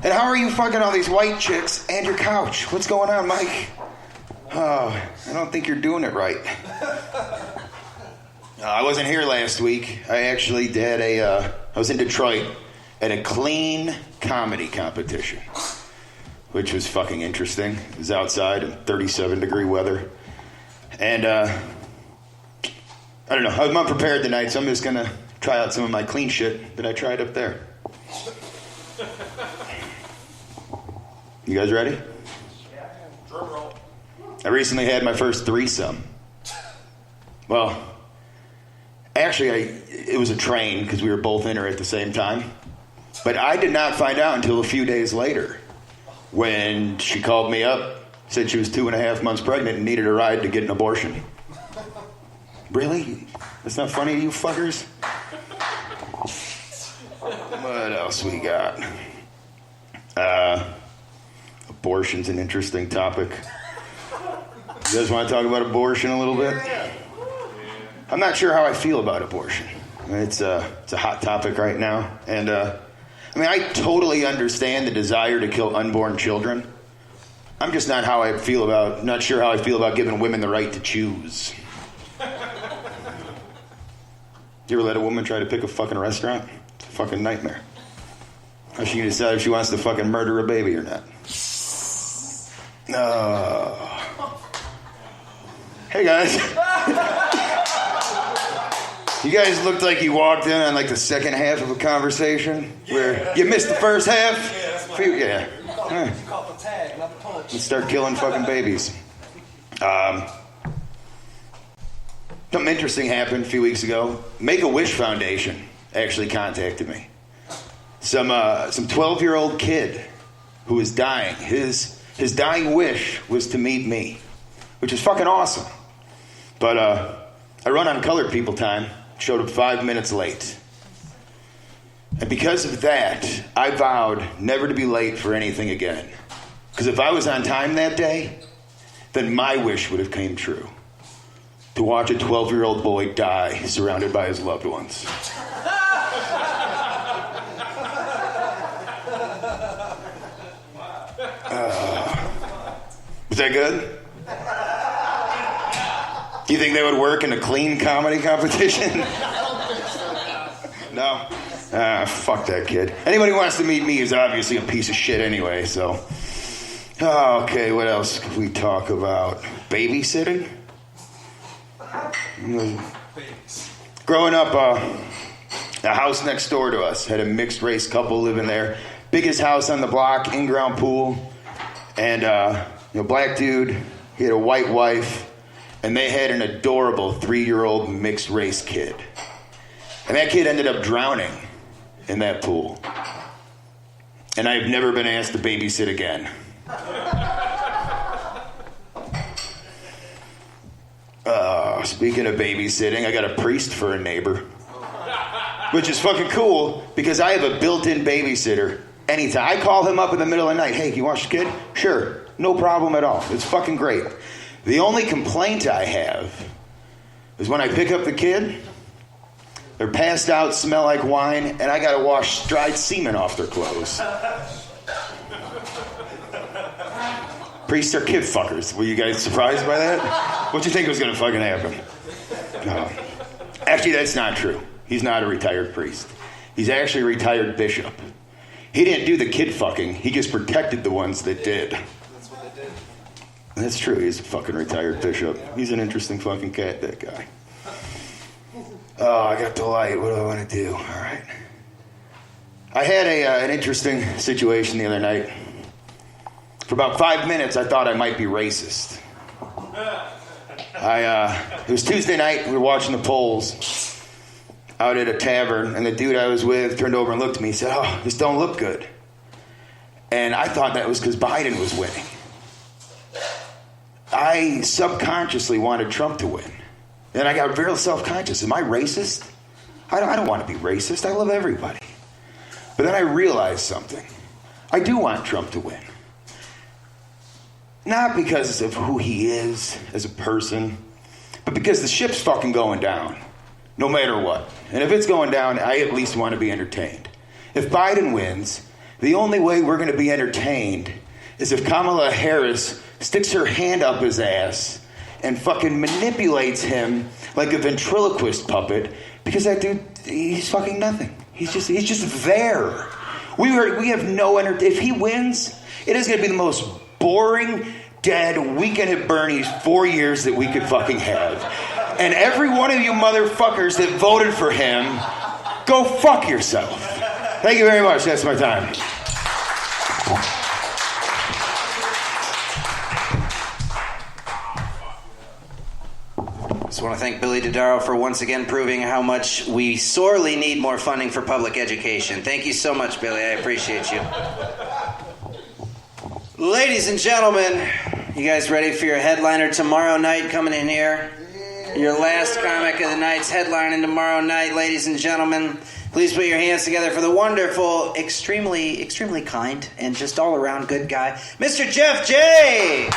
And how are you fucking all these white chicks and your couch? What's going on, Mike? Oh, I don't think you're doing it right. I wasn't here last week. I actually did I was in Detroit at a clean comedy competition, which was fucking interesting. It was outside in 37-degree weather. And, I don't know. I'm unprepared tonight, so I'm just going to try out some of my clean shit that I tried up there. You guys ready? Yeah. Drum roll. I recently had my first threesome. Well, actually, it was a train because we were both in her at the same time. But I did not find out until a few days later when she called me up, said she was 2.5 months pregnant and needed a ride to get an abortion. Really? That's not funny to you fuckers? What else we got? Abortion's an interesting topic. You guys want to talk about abortion a little bit? I'm not sure how I feel about abortion. It's a hot topic right now. And, I totally understand the desire to kill unborn children. I'm just not sure how I feel about giving women the right to choose. You ever let a woman try to pick a fucking restaurant? It's a fucking nightmare. How's she gonna decide if she wants to fucking murder a baby or not? Hey guys. You guys looked like you walked in on like the second half of a conversation where you missed the first half. Yeah. Let's start killing fucking babies. Something interesting happened a few weeks ago. Make-A-Wish Foundation actually contacted me. Some 12-year-old kid who was dying. His dying wish was to meet me, which is fucking awesome. But I run on colored people time. Showed up 5 minutes late. And because of that, I vowed never to be late for anything again. Because if I was on time that day, then my wish would have came true. To watch a 12-year-old boy die surrounded by his loved ones. Was that good? Do you think that would work in a clean comedy competition? No? Fuck that kid. Anybody who wants to meet me is obviously a piece of shit anyway, so. Okay, what else could we talk about? Babysitting? Growing up, the house next door to us had a mixed race couple living there. Biggest house on the block, in-ground pool. And, black dude, he had a white wife and they had an adorable 3-year-old mixed race kid. And that kid ended up drowning in that pool. And I've never been asked to babysit again. Speaking of babysitting, I got a priest for a neighbor. Which is fucking cool because I have a built-in babysitter anytime. I call him up in the middle of the night. Hey, can you watch the kid? Sure. No problem at all. It's fucking great. The only complaint I have is when I pick up the kid, they're passed out, smell like wine, and I gotta wash dried semen off their clothes. Priests are kid fuckers. Were you guys surprised by that? What'd you think was gonna fucking happen? No. Actually, that's not true. He's not a retired priest. He's actually a retired bishop. He didn't do the kid fucking. He just protected the ones that did. That's what they did. That's true. He's a fucking retired bishop. He's an interesting fucking cat, that guy. Oh, I got the light. What do I want to do? All right. I had an interesting situation the other night. For about 5 minutes, I thought I might be racist. It was Tuesday night. We were watching the polls out at a tavern, and the dude I was with turned over and looked at me and said, "Oh, this don't look good." And I thought that was because Biden was winning. I subconsciously wanted Trump to win. And I got real self-conscious. Am I racist? I don't want to be racist. I love everybody. But then I realized something. I do want Trump to win. Not because of who he is as a person, but because the ship's fucking going down. No matter what. And if it's going down, I at least want to be entertained. If Biden wins, the only way we're going to be entertained is if Kamala Harris sticks her hand up his ass and fucking manipulates him like a ventriloquist puppet, because that dude, he's fucking nothing. He's just there. We have no if he wins, it is going to be the most boring, dead Weekend at Bernie's 4 years that we could fucking have. And every one of you motherfuckers that voted for him, go fuck yourself. Thank you very much. That's my time. Just want to thank Billy Dodaro for once again proving how much we sorely need more funding for public education. Thank you so much, Billy. I appreciate you. Ladies and gentlemen, you guys ready for your headliner tomorrow night coming in here? Your last comic of the night's headlining tomorrow night, ladies and gentlemen. Please put your hands together for the wonderful, extremely, extremely kind, and just all-around good guy, Mr. Jeff J.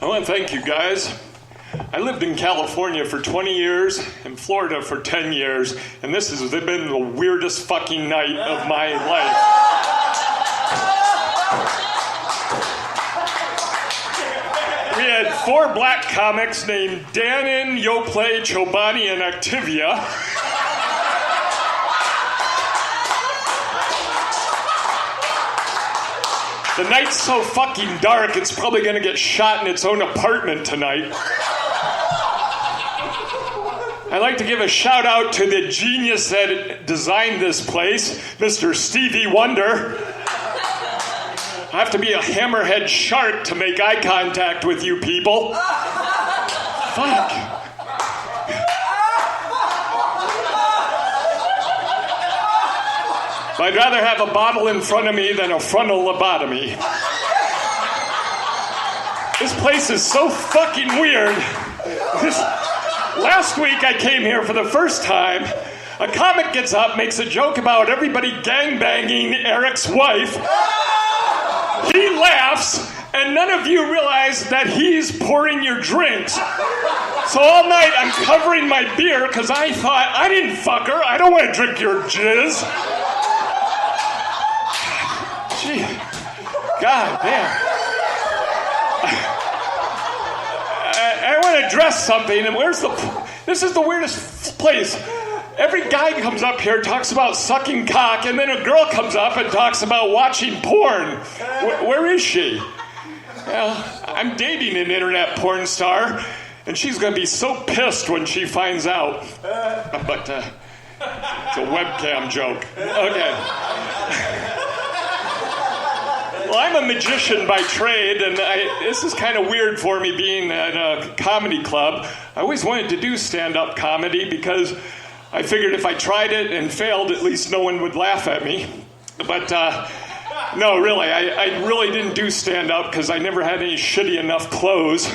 I want to thank you guys. I lived in California for 20 years, in Florida for 10 years, and this has been the weirdest fucking night of my life. We had 4 black comics named Danon, Yoplait, Chobani, and Activia. The night's so fucking dark, it's probably going to get shot in its own apartment tonight. I'd like to give a shout out to the genius that designed this place, Mr. Stevie Wonder. I have to be a hammerhead shark to make eye contact with you people. Fuck. I'd rather have a bottle in front of me than a frontal lobotomy. This place is so fucking weird. Last week I came here for the first time. A comic gets up, makes a joke about everybody gangbanging Eric's wife. He laughs, and none of you realize that he's pouring your drinks. So all night I'm covering my beer because I thought, I didn't fuck her. I don't want to drink your jizz. Gee, God damn. I want to address something, and this is the weirdest place. Every guy comes up here, talks about sucking cock, and then a girl comes up and talks about watching porn. Where is she? Well, I'm dating an internet porn star, and she's going to be so pissed when she finds out. But it's a webcam joke. Okay. Well, I'm a magician by trade, and this is kind of weird for me being at a comedy club. I always wanted to do stand-up comedy because I figured if I tried it and failed, at least no one would laugh at me. But no, really, I really didn't do stand-up because I never had any shitty enough clothes.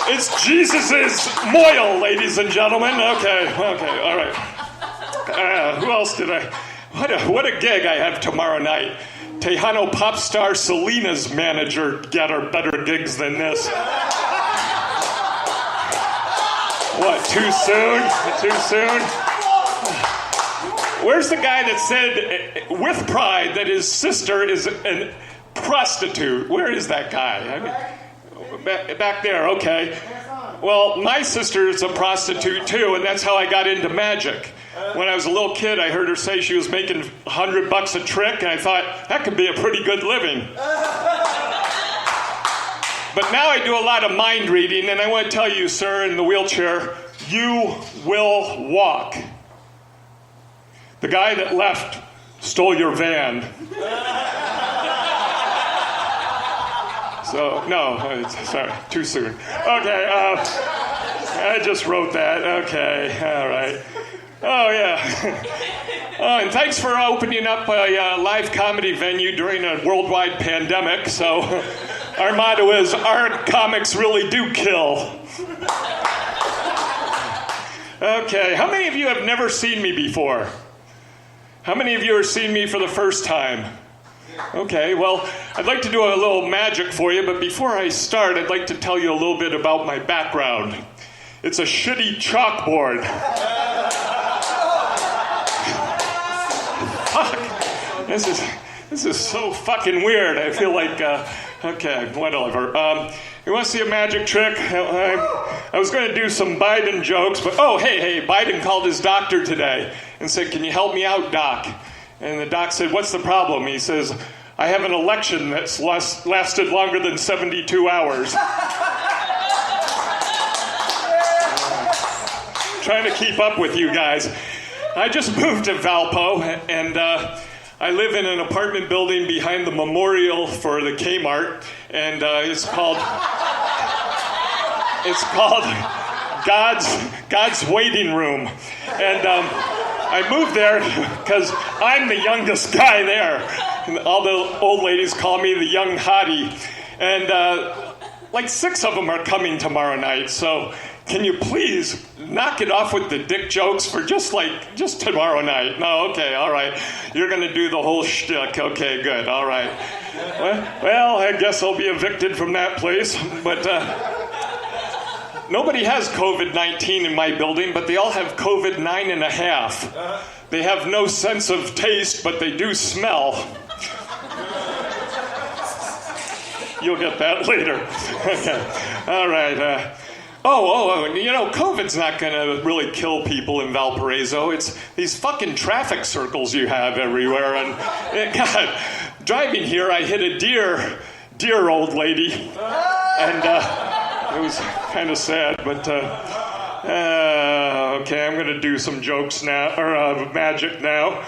It's Jesus's moil, ladies and gentlemen. Okay, all right. Who else did I? What a gig I have tomorrow night. Tejano pop star Selena's manager got her better gigs than this. What, too soon? Too soon? Where's the guy that said with pride that his sister is a prostitute? Where is that guy? I mean, back there, okay. Well, my sister is a prostitute too, and that's how I got into magic. When I was a little kid, I heard her say she was making $100 a trick, and I thought, that could be a pretty good living. But now I do a lot of mind reading, and I want to tell you, sir, in the wheelchair, you will walk. The guy that left stole your van. So, no, sorry, too soon. Okay, I just wrote that. Okay, all right. Oh, yeah. And thanks for opening up a live comedy venue during a worldwide pandemic. So our motto is, art comics really do kill. Okay, how many of you have never seen me before? How many of you are seeing me for the first time? Okay, well, I'd like to do a little magic for you, but before I start, I'd like to tell you a little bit about my background. It's a shitty chalkboard. Fuck. This is so fucking weird. I feel like, okay, whatever. You want to see a magic trick? I was going to do some Biden jokes, but, oh, hey, Biden called his doctor today and said, can you help me out, doc? And the doc said, what's the problem? He says, I have an election that's lasted longer than 72 hours. Trying to keep up with you guys. I just moved to Valpo, and I live in an apartment building behind the memorial for the Kmart, and it's called God's Waiting Room. And I moved there because I'm the youngest guy there. And all the old ladies call me the young hottie. And like 6 of them are coming tomorrow night, so can you please knock it off with the dick jokes for just tomorrow night? No, okay, all right. You're going to do the whole shtick. Okay, good, all right. Well, I guess I'll be evicted from that place. But nobody has COVID-19 in my building, but they all have COVID-9.5. They have no sense of taste, but they do smell. You'll get that later. Okay, all right. You know, COVID's not going to really kill people in Valparaiso. It's these fucking traffic circles you have everywhere. And God, driving here, I hit a dear old lady. And it was kind of sad, but okay, I'm going to do some jokes now, or magic now.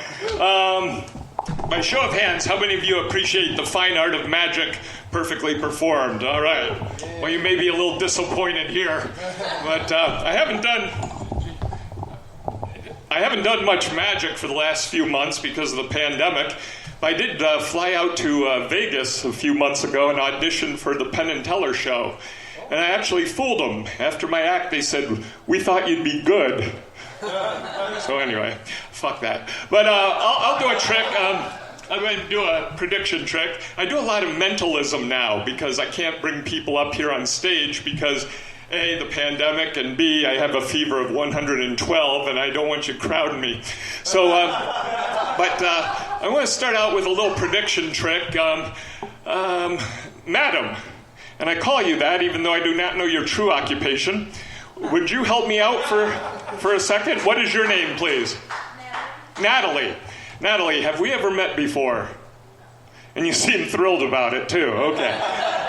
By show of hands, how many of you appreciate the fine art of magic perfectly performed? All right. Well, you may be a little disappointed here, but I haven't done much magic for the last few months because of the pandemic. But I did fly out to Vegas a few months ago and audition for the Penn and Teller show. And I actually fooled them. After my act, they said, we thought you'd be good. So anyway, fuck that. But I'll do a trick. I'm going to do a prediction trick. I do a lot of mentalism now because I can't bring people up here on stage because A, the pandemic, and B, I have a fever of 112 and I don't want you crowding me. So, I want to start out with a little prediction trick. Madam, and I call you that even though I do not know your true occupation. Would you help me out for a second? What is your name, please? Natalie. Natalie, have we ever met before? And you seem thrilled about it, too. Okay.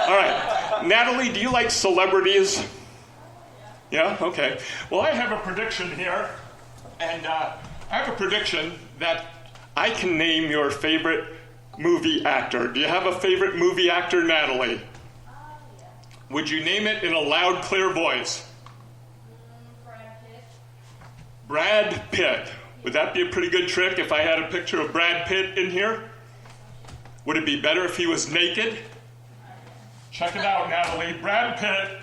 All right. Natalie, do you like celebrities? Yeah? Okay. Well, I have a prediction here. And I have a prediction that I can name your favorite movie actor. Do you have a favorite movie actor, Natalie? Would you name it in a loud, clear voice? Brad Pitt. Would that be a pretty good trick if I had a picture of Brad Pitt in here? Would it be better if he was naked? Check it out, Natalie. Brad Pitt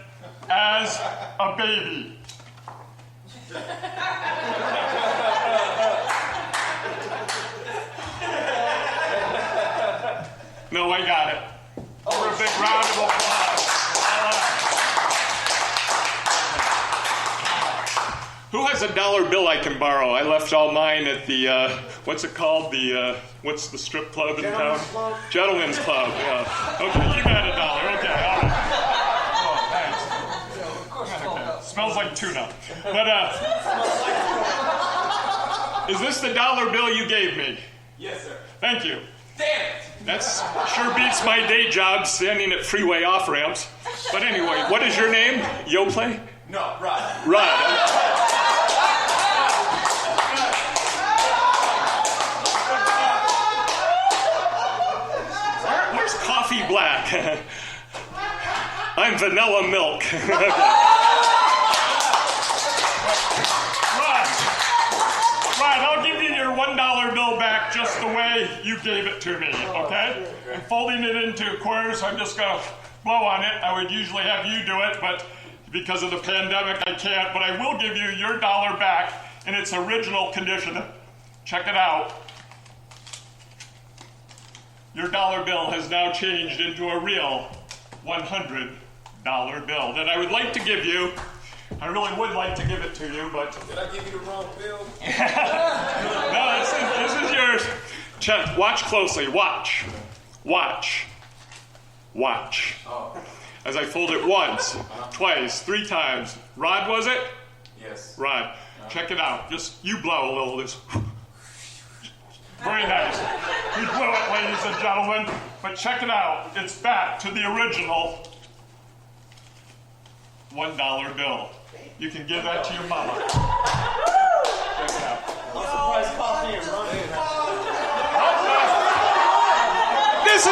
as a baby. No, I got it. For a big round of applause. Who has a dollar bill I can borrow? I left all mine at the, what's it called? What's the strip club in town? Gentlemen's Club, yeah. Okay, you got a dollar. Okay, all right. Oh, thanks. Okay. Smells like tuna. But, is this the dollar bill you gave me? Yes, sir. Thank you. Damn it! That's sure beats my day job standing at freeway off ramps. But anyway, what is your name? Yoplay? No, Rod. Rod. Where's coffee black? I'm vanilla milk. Rod, I'll give you your $1 bill back just the way you gave it to me, okay? I'm folding it into quarters, so I'm just going to blow on it. I would usually have you do it, but because of the pandemic, I can't. But I will give you your dollar back in its original condition. Check it out. Your dollar bill has now changed into a real $100 bill that I would like to give you. I really would like to give it to you, but... Did I give you the wrong bill? No, this is yours. Check. Watch closely. Watch. Watch. Watch. Oh. As I fold it once, twice, 3 times. Rod, was it? Yes. Rod. Check it out. Just, you blow a little. This. Very nice. You blew it, ladies and gentlemen. But check it out. It's back to the original $1 bill. You can give that to your mama. Check it out. I'm surprised coffee and running. This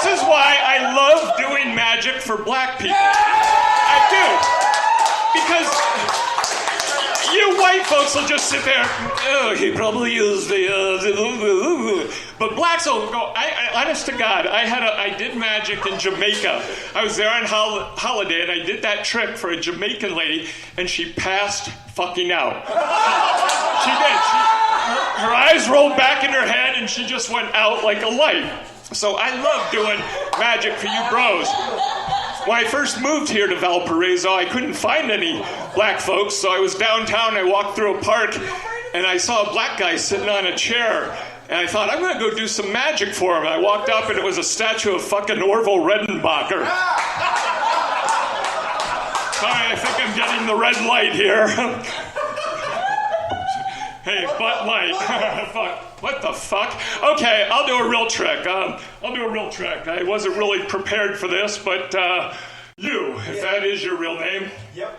is why I love doing magic for black people. I do. Because you white folks will just sit there, oh, he probably used the but blacks will go, honest to God, I did magic in Jamaica. I was there on holiday and I did that trick for a Jamaican lady and she passed fucking out. She did. Her eyes rolled back in her head and she just went out like a light. So I love doing magic for you bros. When I first moved here to Valparaiso, I couldn't find any black folks, so I was downtown, I walked through a park, and I saw a black guy sitting on a chair, and I thought, I'm going to go do some magic for him. And I walked up, and it was a statue of fucking Orville Redenbacher. Sorry, I think I'm getting the red light here. Hey, butt light. Fuck. What the fuck? Okay, I'll do a real trick. I wasn't really prepared for this, but if that is your real name. Yep.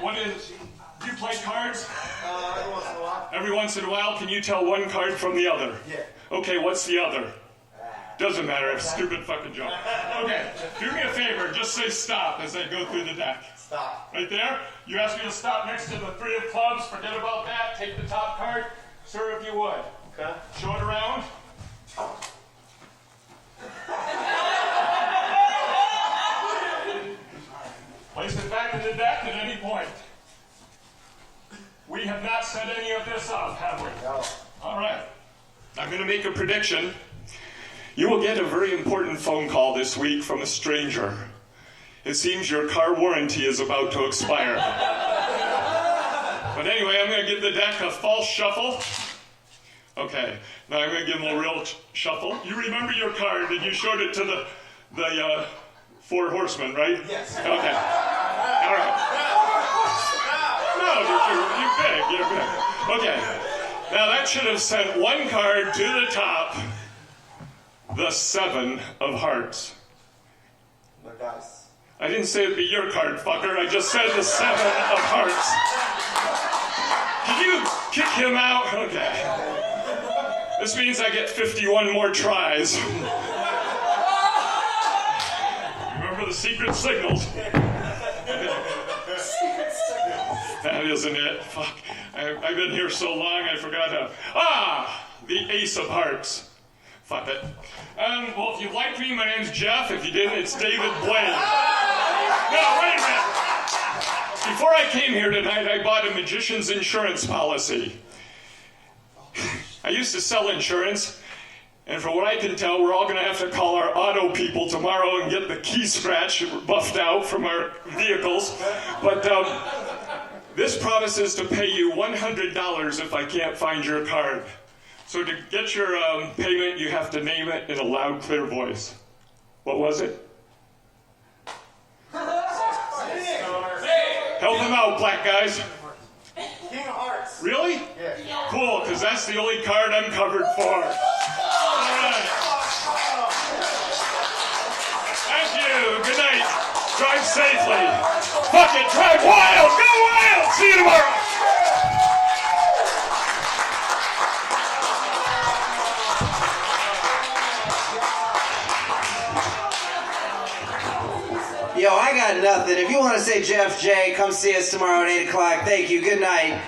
What is... You play cards? Every once in a while. Every once in a while? Can you tell one card from the other? Yeah. Okay, what's the other? Doesn't matter, it's a stupid fucking joke. Okay, do me a favor, just say stop as I go through the deck. Stop. Right there? You asked me to stop next to the 3 of clubs, forget about that, take the top card. Sir, if you would. Okay. Show it around. Place it back in the deck at any point. We have not set any of this up, have we? No. All right. I'm going to make a prediction. You will get a very important phone call this week from a stranger. It seems your car warranty is about to expire. But anyway, I'm going to give the deck a false shuffle. Okay, now I'm going to give them a real shuffle. You remember your card and you showed it to the 4 horsemen, right? Yes. Okay. All right. No, you're big. Okay. Now that should have sent one card to the top. The 7 of hearts. No dice. I didn't say it'd be your card, fucker. I just said the 7 of hearts. Can you kick him out? Okay. This means I get 51 more tries. Remember the secret signals. That isn't it. Fuck. I've been here so long I forgot how. The Ace of Hearts. Fuck it. Well, if you liked me, my name's Jeff. If you didn't, it's David Blaine. No, wait a minute. Before I came here tonight, I bought a magician's insurance policy. I used to sell insurance, and from what I can tell, we're all going to have to call our auto people tomorrow and get the key scratch buffed out from our vehicles. But this promises to pay you $100 if I can't find your card. So to get your payment, you have to name it in a loud, clear voice. What was it? Help them out, black guys. King of Hearts. Really? Yeah. Cool, because that's the only card I'm covered for. All right. Thank you. Good night. Drive safely. Fuck it. Drive wild. Go wild. See you tomorrow. Yo, I got nothing. If you want to say Jeff J, come see us tomorrow at 8 o'clock. Thank you. Good night.